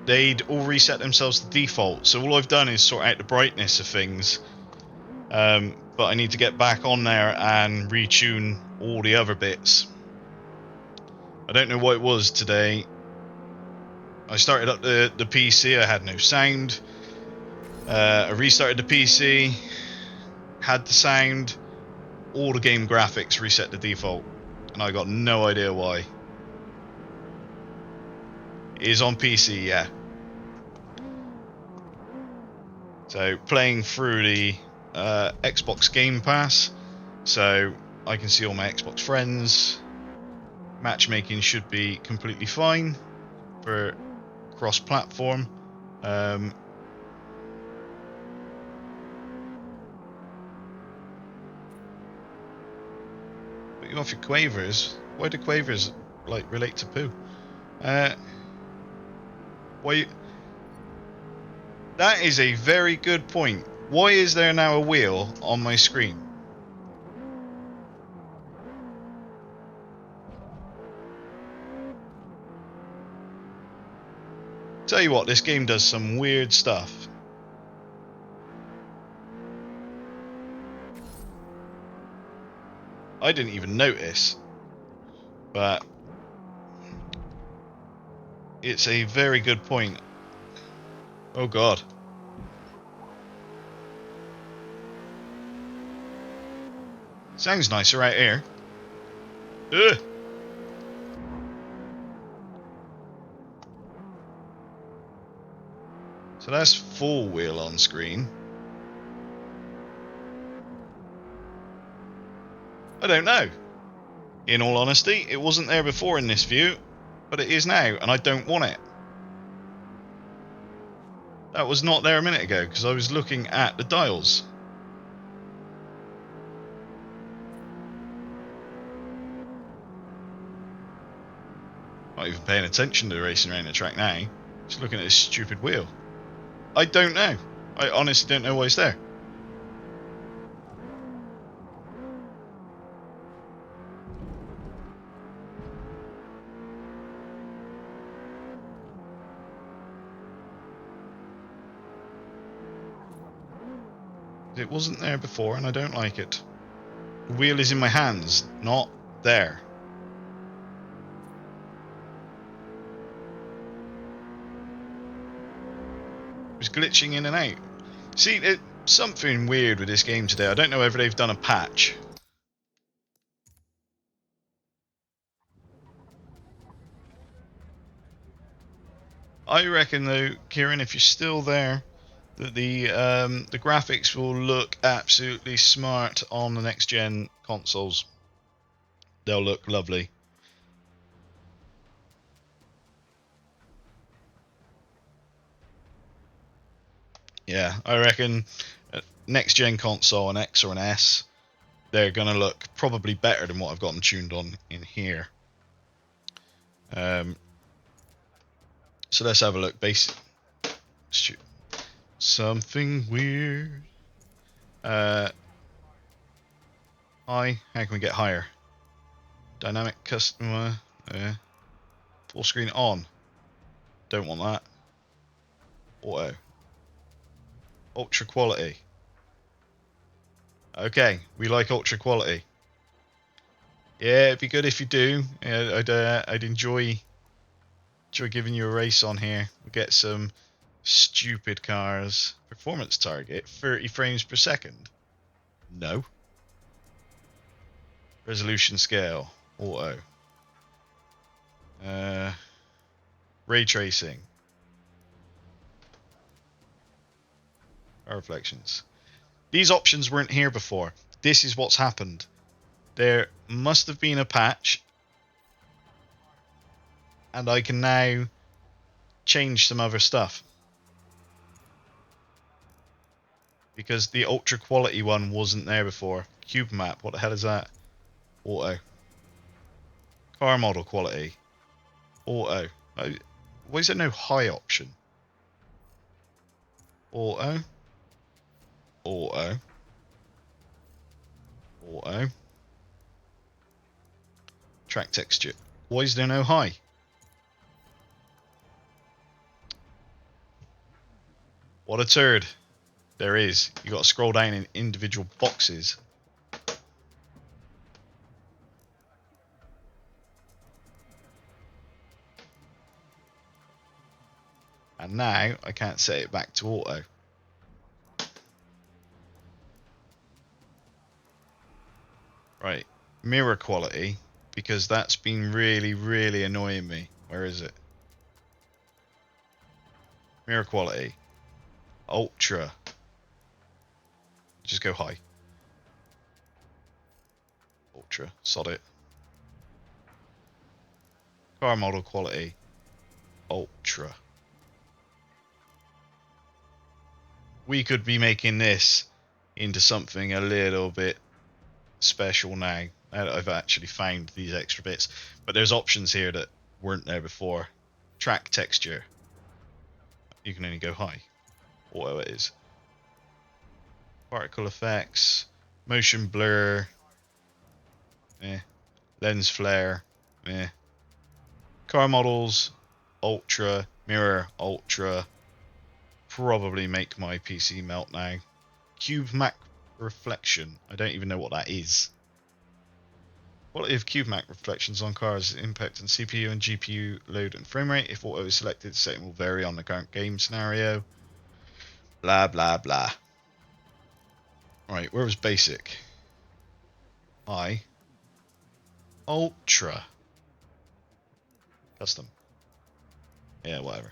they'd all reset themselves to default. So all I've done is sort out the brightness of things. But I need to get back on there and retune all the other bits. I don't know what it was today. I started up the PC, I had no sound. I restarted the PC, had the sound, all the game graphics reset to default, and I got no idea why. It is on PC, yeah. So playing through the Xbox Game Pass, so I can see all my Xbox friends, matchmaking should be completely fine for cross-platform. But you off your quavers. Why do quavers like relate to poo? Why? That is a very good point. Why is there now a wheel on my screen? Tell you what, this game does some weird stuff. I didn't even notice, but it's a very good point. Oh god. Sounds nicer right here. Ugh. So that's full wheel on screen. I don't know. In all honesty, it wasn't there before in this view, but it is now, and I don't want it. That was not there a minute ago, because I was looking at the dials. Not even paying attention to the racing around the track now. Just looking at this stupid wheel. I don't know. I honestly don't know why it's there. It wasn't there before, and I don't like it. The wheel is in my hands, not there. It was glitching in and out. See, something weird with this game today. I don't know whether they've done a patch. I reckon though, Kieran, if you're still there, that the graphics will look absolutely smart on the next gen consoles. They'll look lovely. Yeah, I reckon next gen console, an X or an S, they're gonna look probably better than what I've got them tuned on in here. So let's have a look. Something weird. High. How can we get higher? Dynamic customer. Full screen on. Don't want that. Auto. Ultra quality. Okay, we like ultra quality. Yeah, it'd be good if you do. I'd enjoy giving you a race on here. We'll get some stupid cars. Performance target 30 frames per second. No. Resolution scale. Auto. Ray tracing. Power reflections. These options weren't here before. This is what's happened. There must have been a patch, and I can now change some other stuff. Because the ultra quality one wasn't there before. Cube map, what the hell is that? Auto. Car model quality. Auto. Why is there no high option? Auto. Auto. Auto. Track texture. Why is there no high? What a turd. There is. You got to scroll down in individual boxes. And now I can't set it back to auto. Right. Mirror quality, because that's been really, really annoying me. Where is it? Mirror quality. Ultra. Just go high. Ultra. Sod it. Car model quality. Ultra. We could be making this into something a little bit special now. I've actually found these extra bits. But there's options here that weren't there before. Track texture. You can only go high. Auto it is. Particle effects. Motion blur. Lens flare. Car models. Ultra. Mirror. Ultra. Probably make my PC melt now. Cube Mac reflection. I don't even know what that is. Quality of cube Mac reflections on cars impact on CPU and GPU load and frame rate. If auto is selected, the setting will vary on the current game scenario. Blah blah blah. Right, where was basic? High. Ultra. Custom. Yeah, whatever.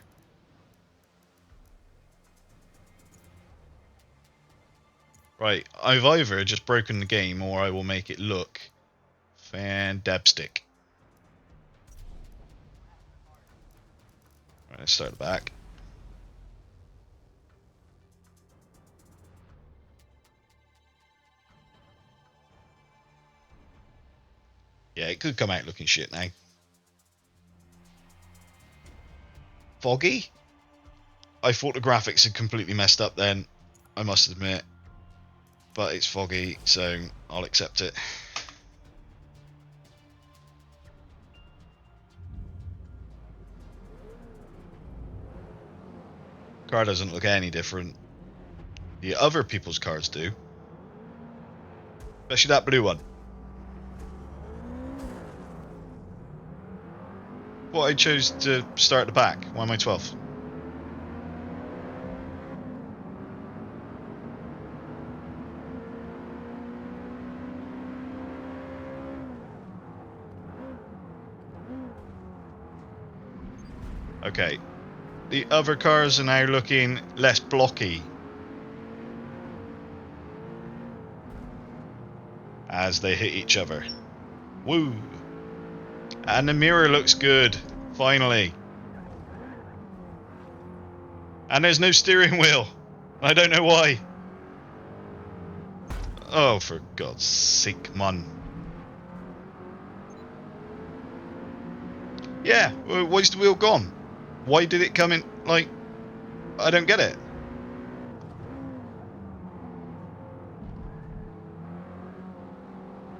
Right, I've either just broken the game or I will make it look fan-dabstick. Right, let's start the back. Yeah, it could come out looking shit now. Foggy? I thought the graphics had completely messed up then, I must admit. But it's foggy, so I'll accept it. Car doesn't look any different. The other people's cars do. Especially that blue one. Well, I chose to start at the back. Why am I 12th? Okay. The other cars are now looking less blocky as they hit each other. Woo! And the mirror looks good, finally. And there's no steering wheel. I don't know why. Oh, for God's sake, man. Yeah, why's the wheel gone? Why did it come in, like, I don't get it.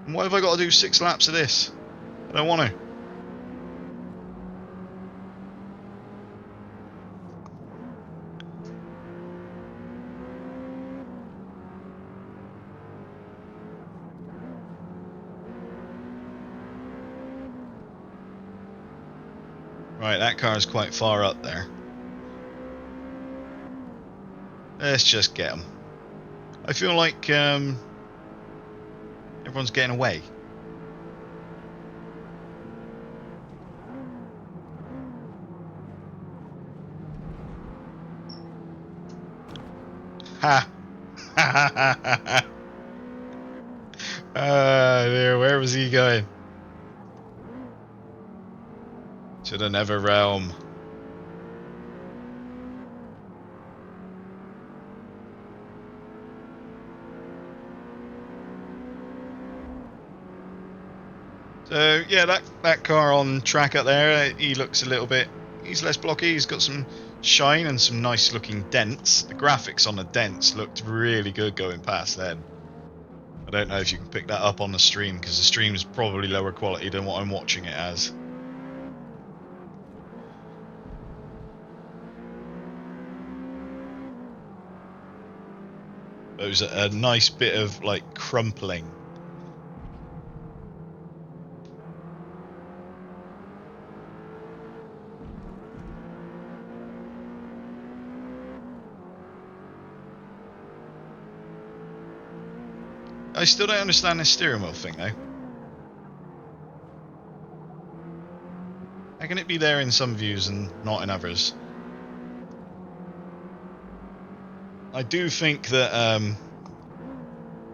And why have I got to do 6 laps of this? I don't want to. Right, that car is quite far up there. Let's just get them. I feel like everyone's getting away. Ha! There, where was he going? To the Nether Realm. So yeah, that car on track up there, he looks a little bit. He's less blocky. He's got some shine and some nice looking dents. The graphics on the dents looked really good going past then. I don't know if you can pick that up on the stream because the stream is probably lower quality than what I'm watching it as. It was a nice bit of like crumpling. I still don't understand this steering wheel thing though. How can it be there in some views and not in others? I do think that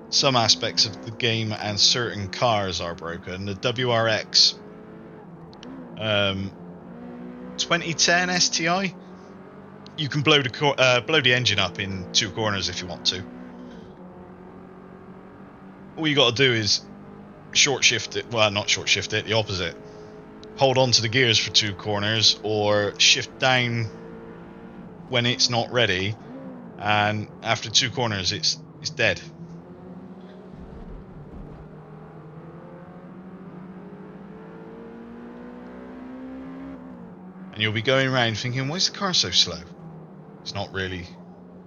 some aspects of the game and certain cars are broken. The WRX 2010 STI, you can blow the engine up in 2 corners if you want to. All you got to do is short shift it. Well, not short shift it. The opposite. Hold on to the gears for 2 corners, or shift down when it's not ready, and after 2 corners, it's dead. And you'll be going around thinking, why is the car so slow? It's not really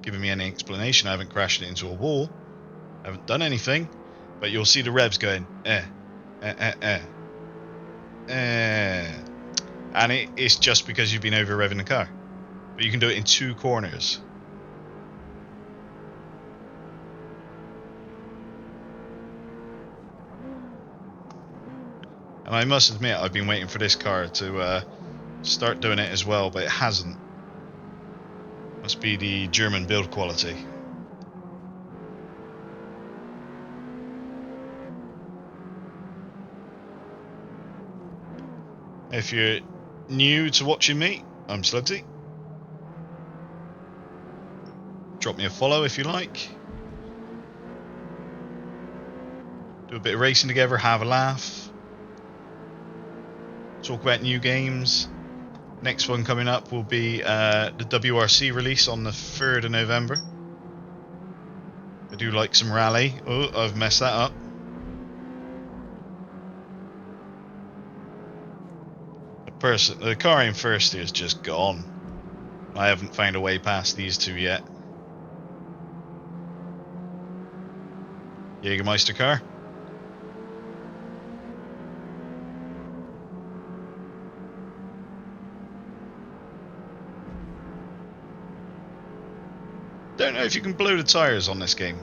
giving me any explanation. I haven't crashed it into a wall. I haven't done anything. But you'll see the revs going, and it's just because you've been over revving the car. But you can do it in 2 corners. And I must admit, I've been waiting for this car to start doing it as well, but it hasn't. Must be the German build quality. If you're new to watching me, I'm Slugsy. Drop me a follow if you like. Do a bit of racing together, have a laugh. Talk about new games. Next one coming up will be the WRC release on the 3rd of November. I do like some rally. Oh, I've messed that up. The car in first is just gone. I haven't found a way past these 2 yet. Jägermeister car. Don't know if you can blow the tyres on this game.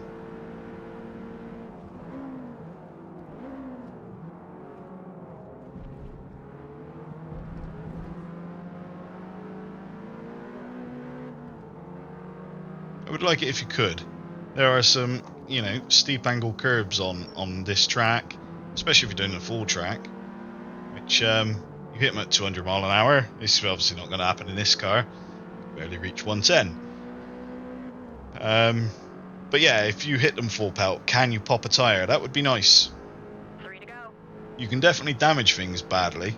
I would like it if you could. There are some, steep angle curbs on this track, especially if you're doing the full track, which you hit them at 200 mile an hour. This is obviously not going to happen in this car. Barely reach 110. But yeah, if you hit them full pelt, can you pop a tyre? That would be nice. 3 to go. You can definitely damage things badly.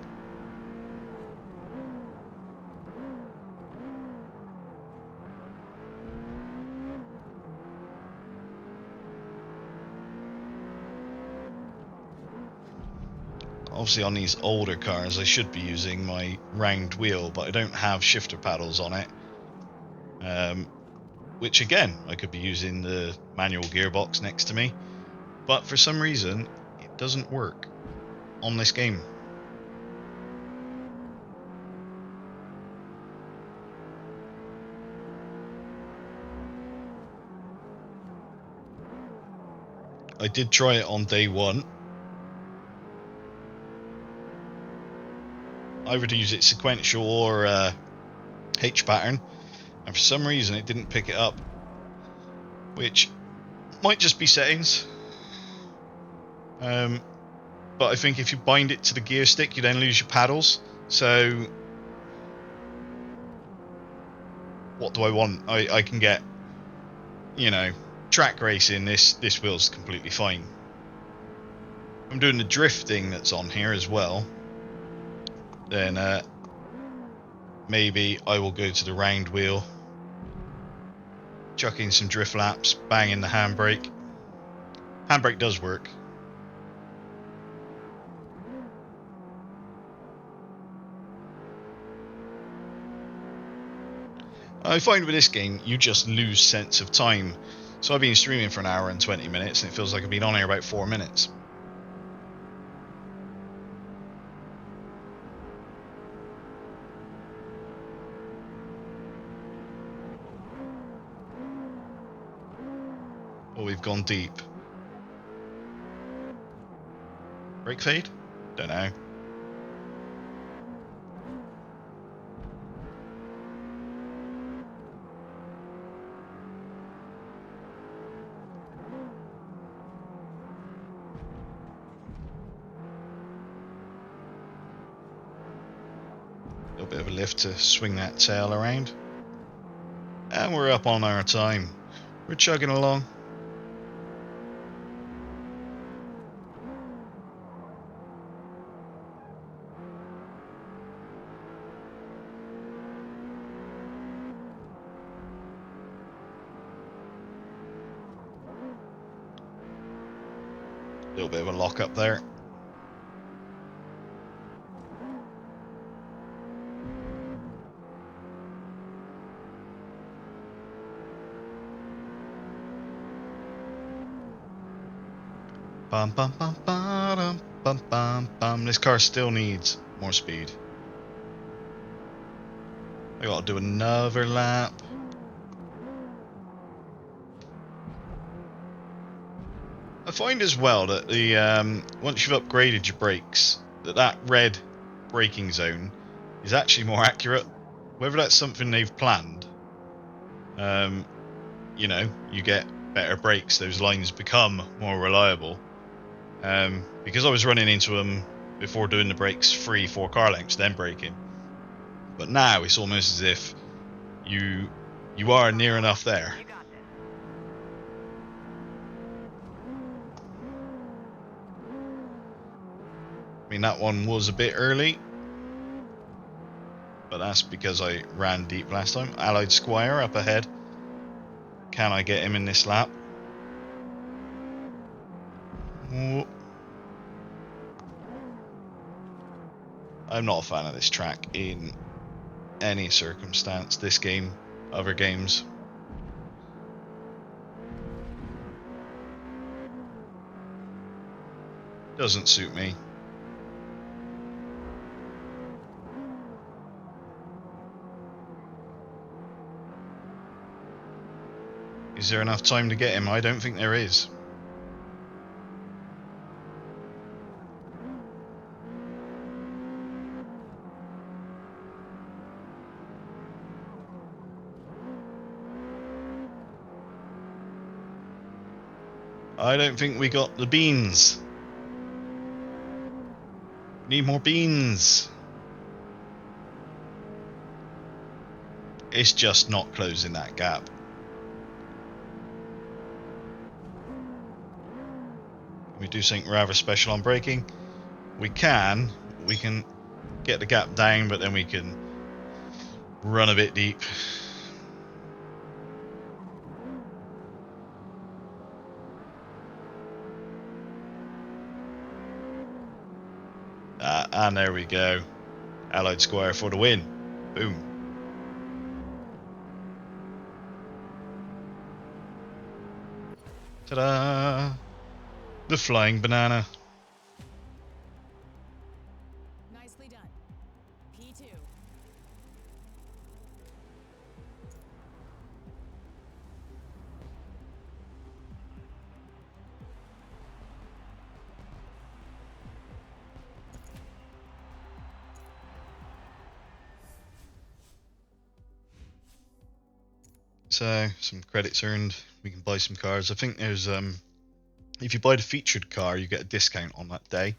Obviously on these older cars I should be using my round wheel, but I don't have shifter paddles on it. Which again, I could be using the manual gearbox next to me, but for some reason it doesn't work on this game. I did try it on day 1. I would use it sequential or H pattern, and for some reason it didn't pick it up, which might just be settings. But I think if you bind it to the gear stick, you then lose your paddles. So what do I want? I can get, track racing. This wheel's completely fine. I'm doing the drifting that's on here as well. Then maybe I will go to the round wheel, chuck in some drift laps, bang in the handbrake. Handbrake does work. I find with this game, you just lose sense of time. So I've been streaming for 1 hour and 20 minutes, and it feels like I've been on here about 4 minutes. Oh, we've gone deep. Brake fade? Don't know. little bit of a lift to swing that tail around. And we're up on our time. We're chugging along. A little bit of a lock up there. Bum bum bum bum bum bum bum. This car still needs more speed. I gotta do another lap. I find as well that the once you've upgraded your brakes, that red braking zone is actually more accurate. Whether that's something they've planned, you know, you get better brakes. Those lines become more reliable. Because I was running into them before doing the brakes 3-4 car lengths, then braking. But now it's almost as if you are near enough there. You got this. I mean, that one was a bit early, but that's because I ran deep last time. Allied Squire up ahead. Can I get him in this lap? Oh. I'm not a fan of this track in any circumstance. This game, other games. Doesn't suit me. Is there enough time to get him? I don't think there is. I don't think we got the beans. Need more beans. It's just not closing that gap. Can we do something rather special on braking? We can get the gap down, but then we can run a bit deep. And there we go. Allied Squire for the win. Boom. Ta-da! The flying banana. Nicely done. P2. So, some credits earned. We can buy some cars. I think there's if you buy the featured car, you get a discount on that day.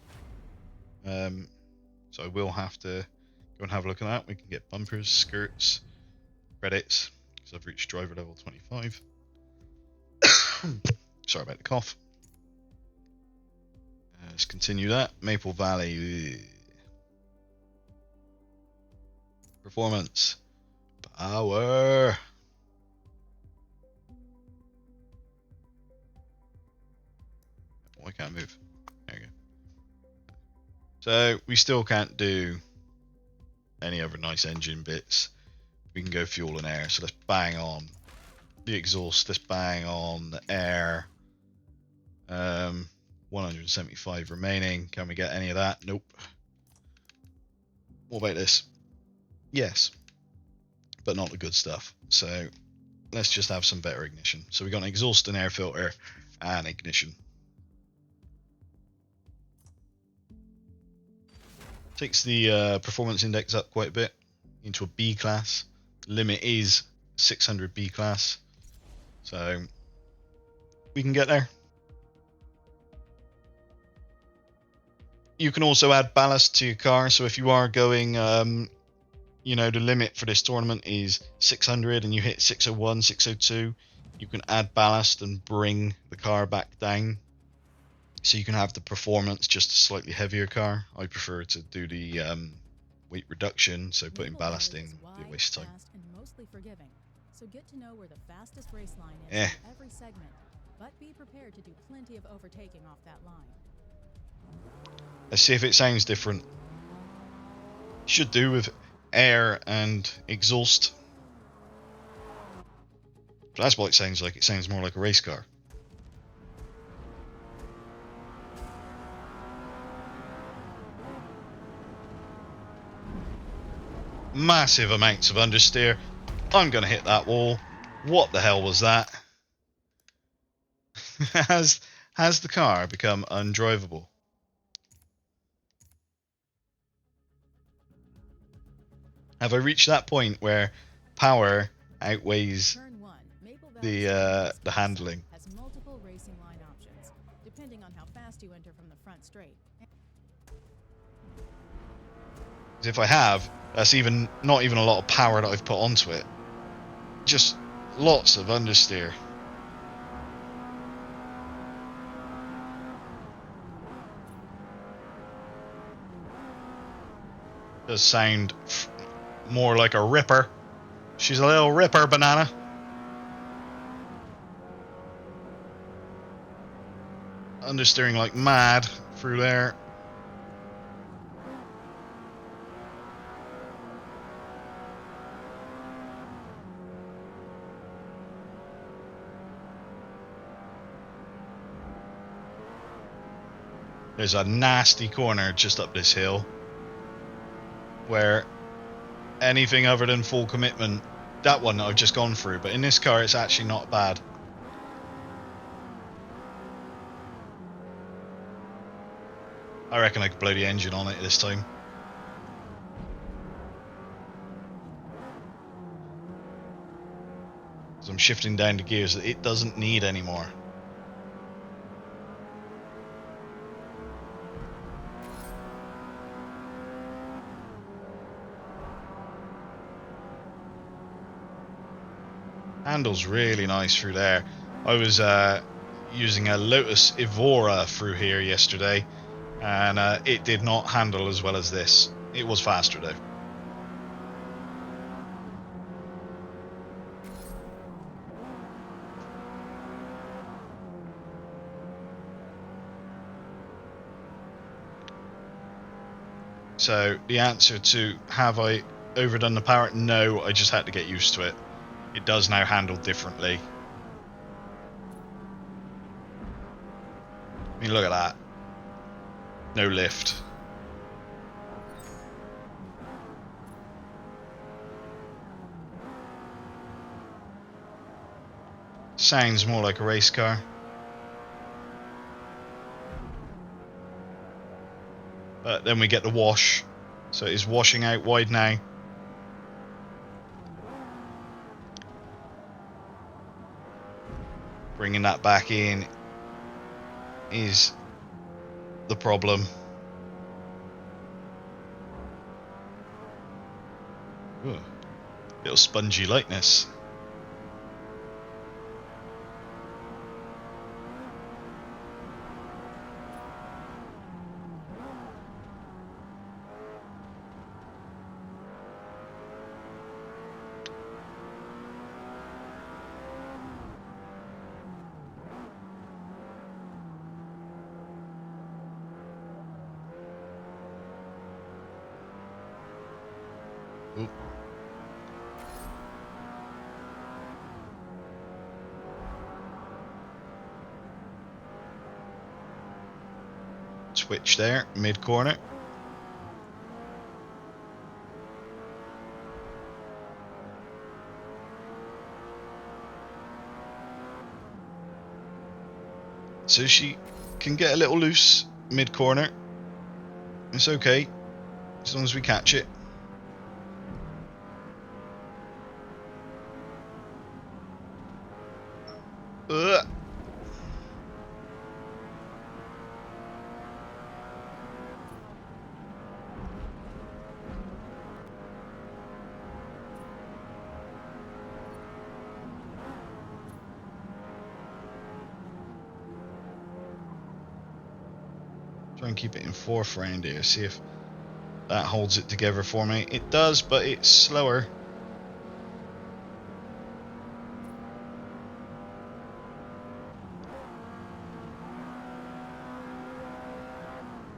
So I will have to go and have a look at that. We can get bumpers, skirts, credits, because I've reached driver level 25. Sorry about the cough. Let's continue that. Maple Valley. Performance. Power. Oh, I can't move. There you go. So we still can't do any other nice engine bits. We can go fuel and air. So let's bang on the exhaust. Let's bang on the air. 175 remaining. Can we get any of that? Nope. What about this? Yes, but not the good stuff. So let's just have some better ignition. So we got an exhaust and air filter and ignition. Takes the performance index up quite a bit into a B class. Limit is 600 B class. So we can get there. You can also add ballast to your car. So if you are going, you know, the limit for this tournament is 600 and you hit 601, 602, you can add ballast and bring the car back down. So you can have the performance just a slightly heavier car. I prefer to do the weight reduction, so putting Maple ballast Valley in is would be a wide, waste of time. fast, and mostly forgiving. So get to know where the fastest race line is Eh. for every segment, but be prepared to do plenty of overtaking off that line. Let's see if it sounds different. Should do with air and exhaust. But that's what it sounds like. It sounds more like a race car. Massive amounts of understeer. I'm going to hit that wall. What the hell was that? has the car become undrivable? Have I reached that point where power outweighs Turn 1, Maple the Valley handling? has multiple racing line options, depending on how fast you enter from the front straight. If I have, that's not even a lot of power that I've put onto it. Just lots of understeer. Does sound more like a ripper. She's a little ripper, banana. Understeering like mad through there. There's a nasty corner just up this hill where anything other than full commitment, that one that I've just gone through, but in this car it's actually not bad. I reckon I could blow the engine on it this time. So I'm shifting down the gears that it doesn't need anymore. Handles really nice through there. I was using a Lotus Evora through here yesterday, and it did not handle as well as this. It was faster though. So the answer to have I overdone the power? No, I just had to get used to it. It does now handle differently. I mean, look at that. No lift. Sounds more like a race car. But then we get the wash. So it is washing out wide now. Bringing that back in is the problem. Ooh, little spongy lightness. Ooh. Switch there, mid corner. So she can get a little loose mid corner. It's okay, as long as we catch it. Ugh. Try and keep it in fourth round here. See if that holds it together for me. It does, but it's slower.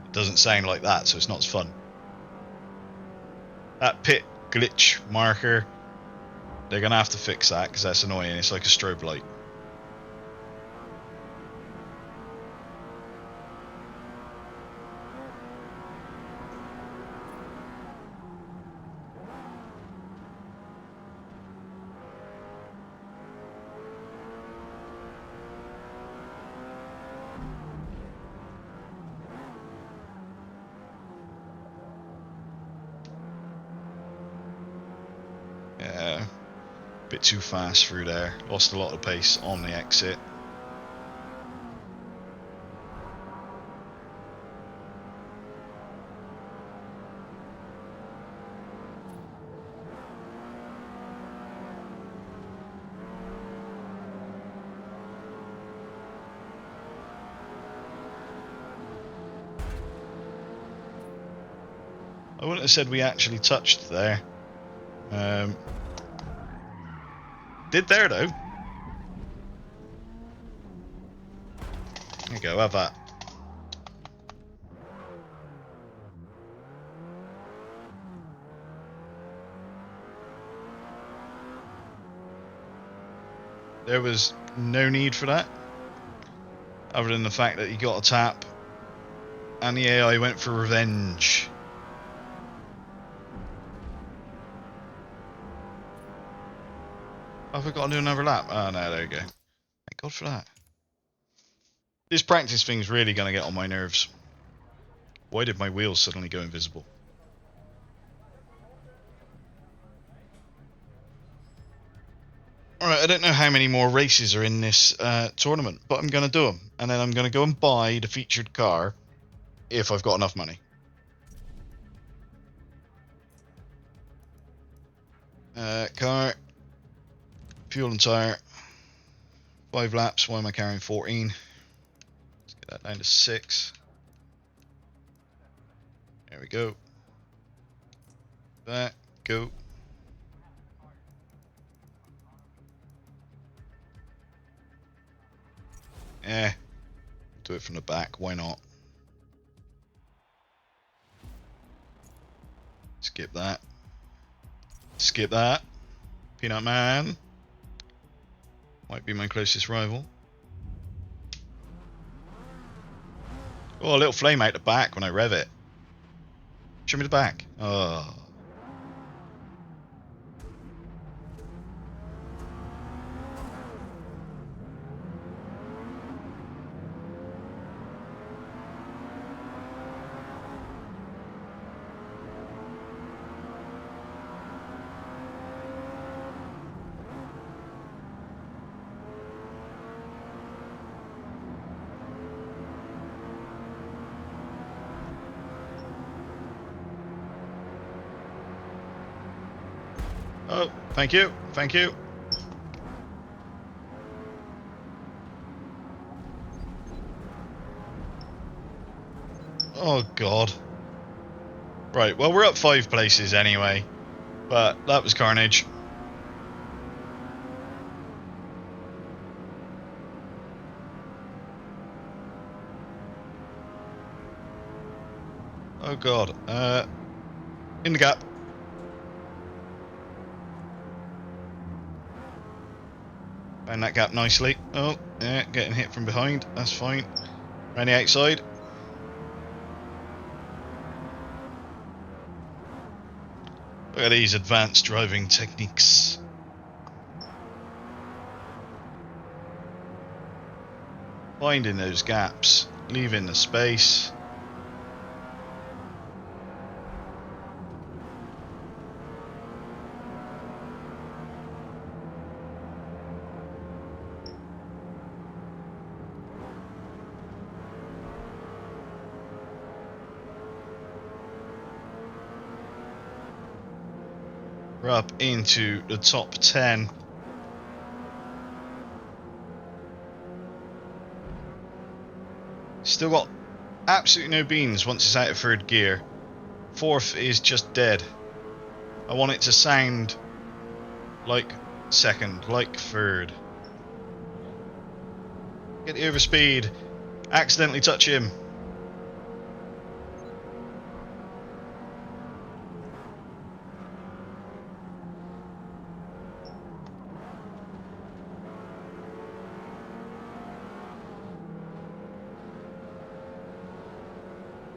It doesn't sound like that, so it's not as fun. That pit glitch marker, they're going to have to fix that because that's annoying. It's like a strobe light. Yeah, a bit too fast through there. Lost a lot of pace on the exit. I wouldn't have said we actually touched there. Did there though. There you go, have that. There was no need for that, other than the fact that you got a tap, and the AI went for revenge. Have I got to do another lap? Oh no, there you go. Thank God for that. This practice thing's really going to get on my nerves. Why did my wheels suddenly go invisible? Alright, I don't know how many more races are in this tournament, but I'm going to do them. And then I'm going to go and buy the featured car if I've got enough money. Car, fuel and tyre, 5 laps. Why am I carrying 14? Let's get that down to 6. There we go. That, go. Do it from the back, why not? Skip that. Skip that. Peanut Man. Might be my closest rival. Oh, a little flame out the back when I rev it. Show me the back. Oh. Oh, thank you. Thank you. Oh, God. Right, well, we're up 5 places anyway. But that was carnage. Oh, God. In the gap. Found that gap nicely. Oh, yeah, getting hit from behind. That's fine. Around the outside. Look at these advanced driving techniques. Finding those gaps. Leaving the space. We're up into the top 10. Still got absolutely no beans once it's out of third gear. Fourth is just dead. I want it to sound like second, like third. Get the overspeed. Accidentally touch him.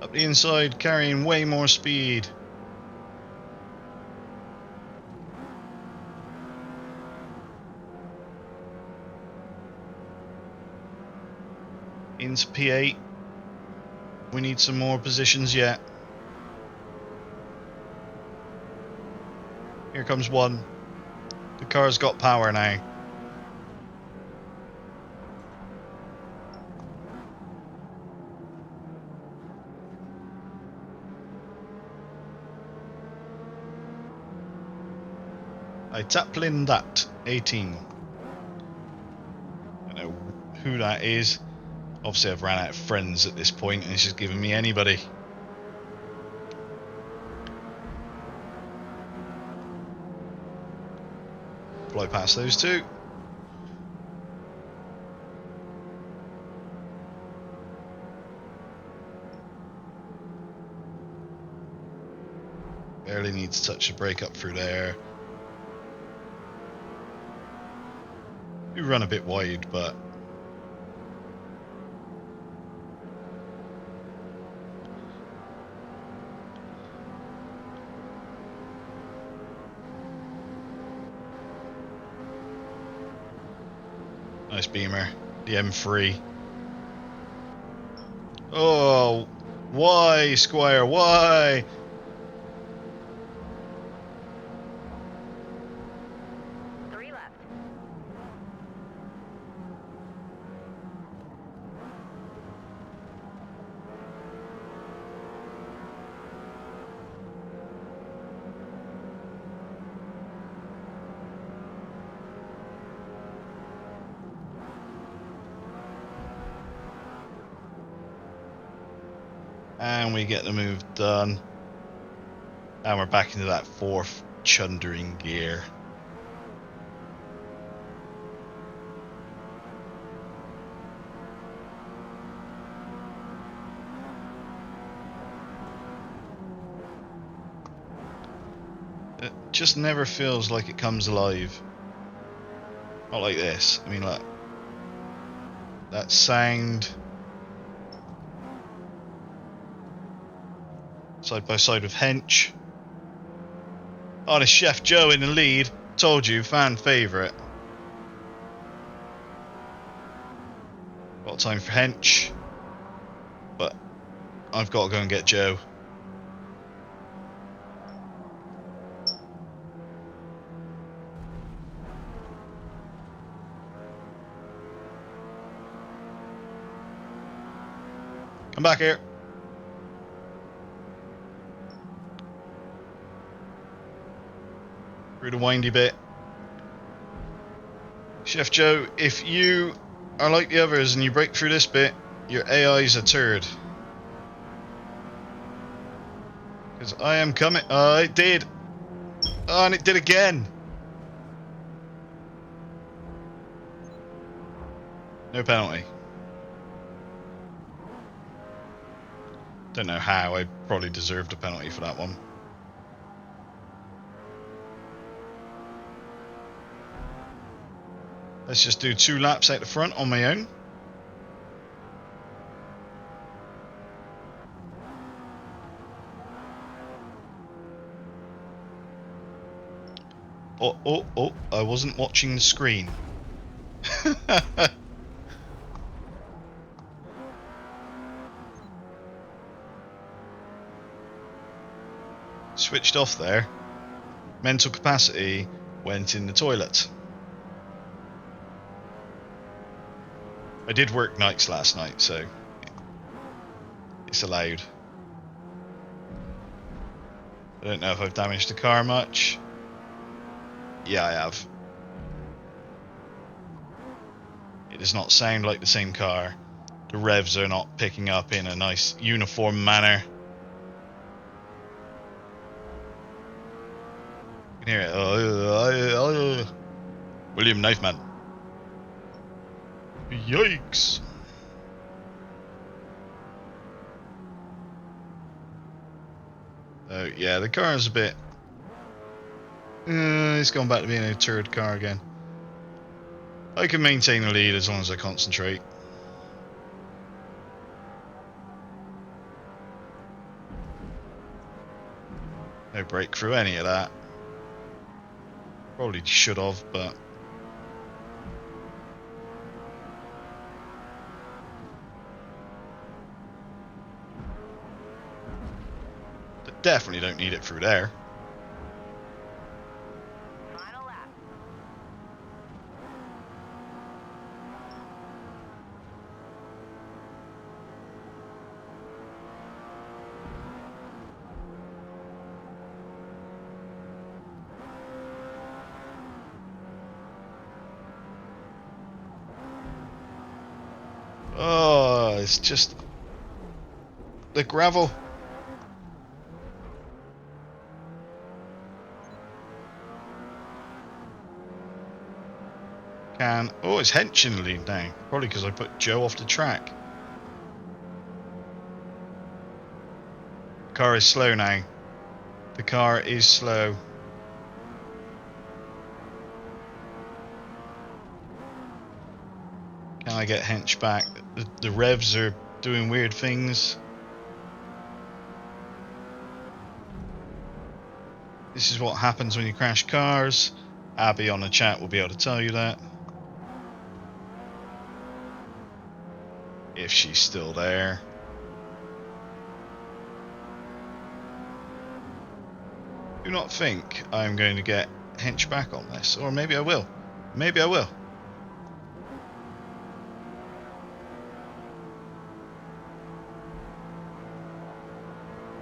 Up the inside, carrying way more speed. Into P8. We need some more positions yet. Here comes one. The car's got power now. I tapped that 18. I don't know who that is. Obviously I've ran out of friends at this point and it's just giving me anybody. Fly past those two. Barely need to touch the brake up through there. We run a bit wide, but nice beamer. The M3. Oh, why, Squire? Why? And we get the move done. And we're back into that fourth chundering gear. It just never feels like it comes alive. Not like this. I mean, like that sound. Side by side with Hench. Oh, and it's Chef Joe in the lead. Told you, fan favourite. Got time for Hench. But I've got to go and get Joe. Come back here. Through the windy bit. Chef Joe, if you are like the others and you break through this bit, your AI's a turd. Because I am coming. Oh, it did. Oh, and it did again. No penalty. Don't know how. I probably deserved a penalty for that one. Let's just do 2 laps out the front on my own. Oh, I wasn't watching the screen. Switched off there. Mental capacity went in the toilet. I did work nights last night, so it's allowed. I don't know if I've damaged the car much. Yeah, I have. It does not sound like the same car. the revs are not picking up in a nice uniform manner. You can hear it. William Knifeman. Yikes. Yeah, the car is a bit... it's gone back to being a turd car again. I can maintain the lead as long as I concentrate. No break through any of that. Probably should have, but... Definitely don't need it through there. Final lap. Oh, it's just... the gravel. Oh, it's Hench in the lead now. Probably because I put Joe off the track. The car is slow now. The car is slow. Can I get Hench back? The revs are doing weird things. This is what happens when you crash cars. Abby on the chat will be able to tell you that. If she's still there. Do not think I'm going to get Hench back on this. Or maybe I will. Maybe I will.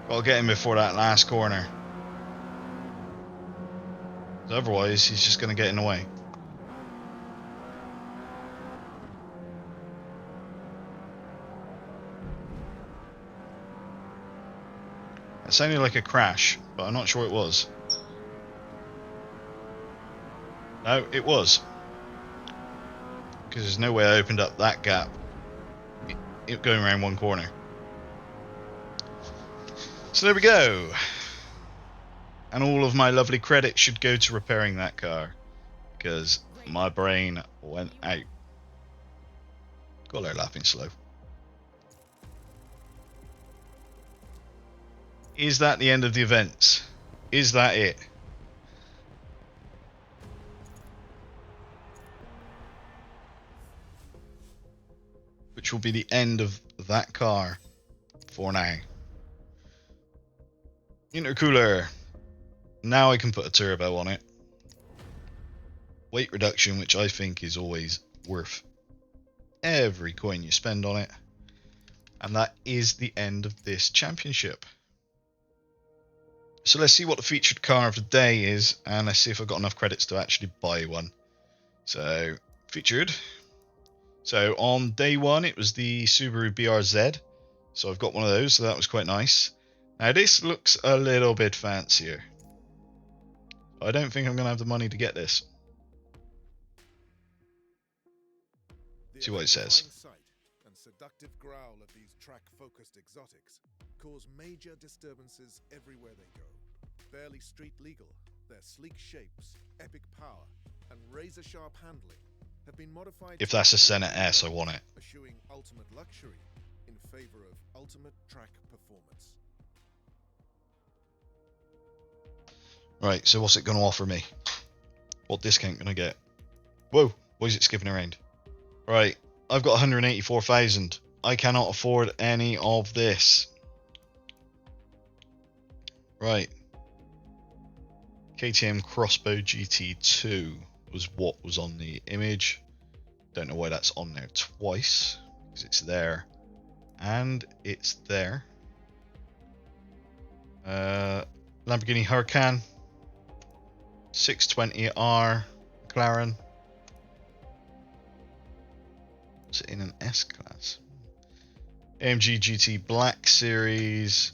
I'll get him before that last corner. Otherwise, he's just going to get in the way. It sounded like a crash, but I'm not sure it was. No, it was. Because there's no way I opened up that gap it going around one corner. So there we go. And all of my lovely credit should go to repairing that car. Because my brain went out. Got her lapping slow. Is that the end of the events? Is that it? Which will be the end of that car for now. Intercooler. Now I can put a turbo on it. Weight reduction, which I think is always worth every coin you spend on it. And that is the end of this championship. So let's see what the featured car of the day is, and let's see if I've got enough credits to actually buy one. So, featured. So on day one, it was the Subaru BRZ. So I've got one of those, so that was quite nice. Now this looks a little bit fancier. I don't think I'm going to have the money to get this. See what it says. And seductive growl of these track-focused exotics cause major disturbances everywhere they go. Barely street legal, their sleek shapes, epic power, and razor-sharp handling have been modified. If that's a Senna S, I want it. Eschewing ultimate luxury in favor of ultimate track performance. Right, so what's it going to offer me? What discount can I get? Whoa, why is it skipping around? Right, I've got 184,000. I cannot afford any of this. Right. KTM Crossbow GT2 was what was on the image. Don't know why that's on there twice, because it's there and it's there. Lamborghini Huracan 620R McLaren. Was it in an S class? AMG GT Black Series,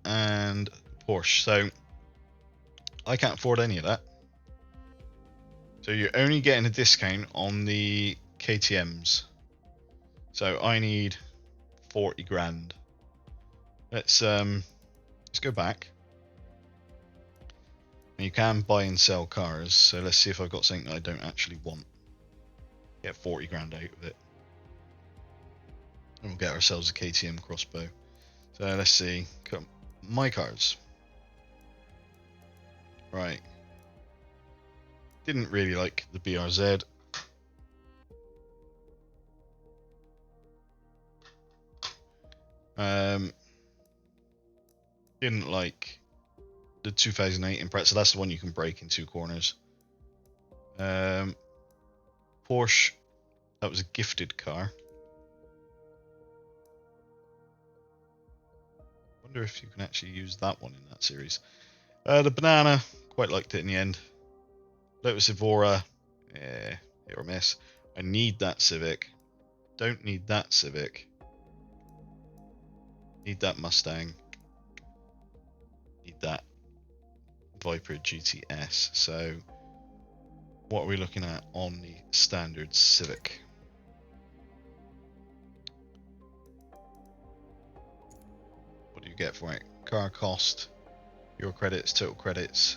and Porsche. So I can't afford any of that. So you're only getting a discount on the KTM's. So I need 40 grand. Let's go back. You can buy and sell cars, so let's see if I've got something that I don't actually want. Get 40 grand out of it. And we'll get ourselves a KTM crossbow. So let's see. Come, my cars. Right. Didn't really like the BRZ. Didn't like the 2008 Impreza. That's the one you can break in 2 corners. Porsche, that was a gifted car. Wonder if you can actually use that one in that series. The Banana, quite liked it in the end. Lotus Evora, hit or miss. I need that Civic. Don't need that Civic. Need that Mustang. Need that Viper GTS. So, what are we looking at on the standard Civic? What do you get for it? Car cost, your credits, total credits.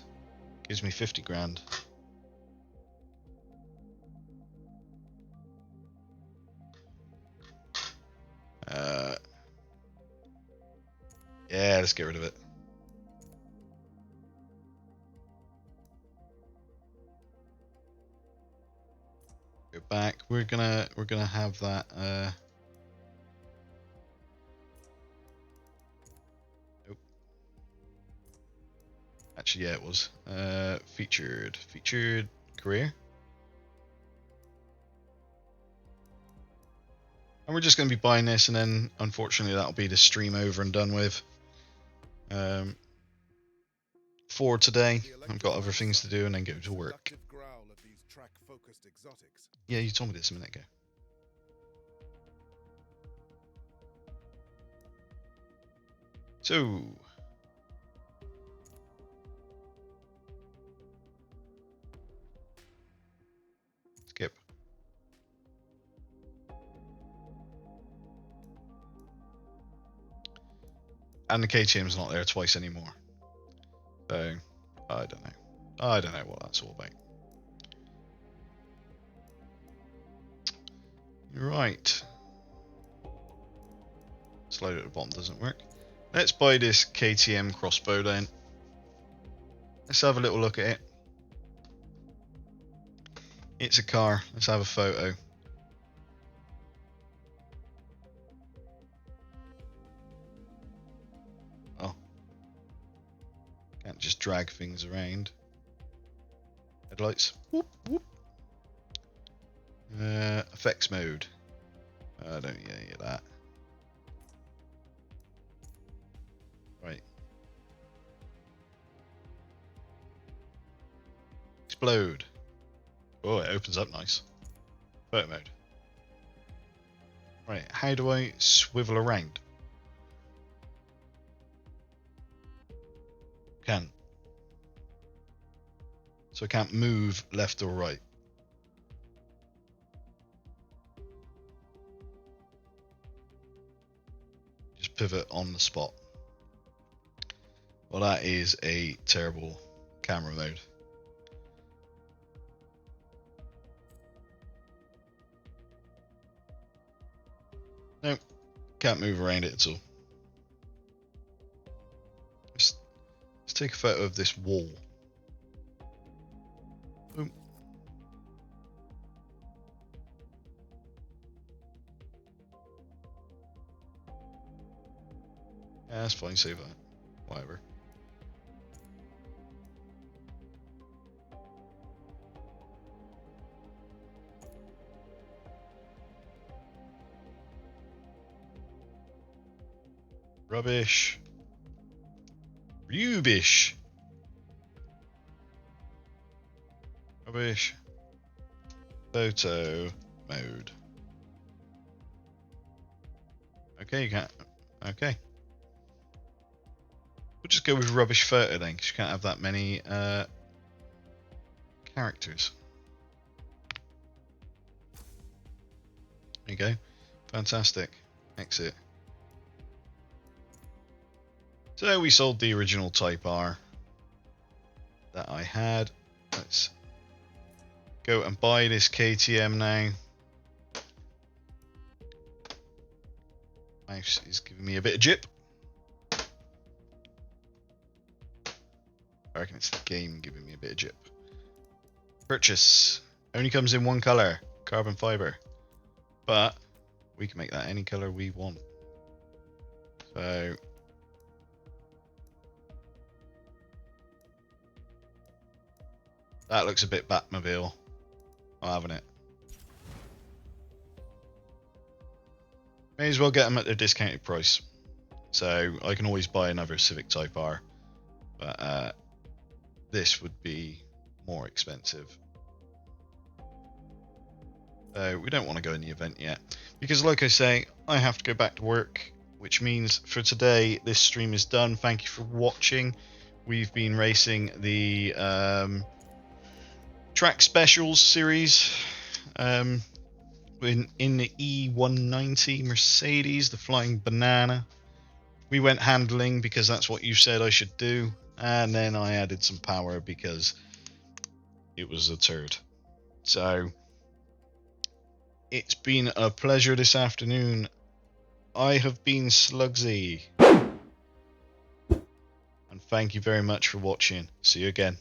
Gives me 50 grand. Yeah, let's get rid of it. Go back. We're gonna have that. Nope. Actually, yeah, it was featured career. And we're just going to be buying this, and then unfortunately that'll be the stream over and done with. For today, I've got other things to do and then go to work. Yeah, you told me this a minute ago. So, skip. And the KTM's not there twice anymore. So, I don't know. I don't know what that's all about. Right. Slide at the bottom doesn't work. Let's buy this KTM crossbow then. Let's have a little look at it. It's a car. Let's have a photo. Oh. Can't just drag things around. Headlights. Whoop, whoop. Effects mode. I don't need any of that. Right. Explode. Oh, it opens up nice. Photo mode. Right, how do I swivel around? Can't. So I can't move left or right. Just pivot on the spot. Well, that is a terrible camera mode. Nope, can't move around it at all. Let's take a photo of this wall. Boom. Yeah, that's fine, save that. Whatever. Rubbish. Rubbish. Rubbish. Photo mode. Okay, you can't. Okay. We'll just go with rubbish photo then, because you can't have that many characters. There you go. Fantastic. Exit. So we sold the original Type R that I had. Let's go and buy this KTM now. Mouse is giving me a bit of jip. I reckon it's the game giving me a bit of jip. Purchase. Only comes in one colour, carbon fibre. But we can make that any colour we want. So that looks a bit Batmobile. I'm having it. May as well get them at their discounted price. So I can always buy another Civic Type R. But this would be more expensive. We don't want to go in the event yet. Because like I say, I have to go back to work. Which means for today, this stream is done. Thank you for watching. We've been racing the Track Specials series. In the E190 Mercedes, the Flying Banana. We went handling because that's what you said I should do. And then I added some power because it was a turd. So it's been a pleasure this afternoon. I have been Slugsy. And thank you very much for watching. See you again.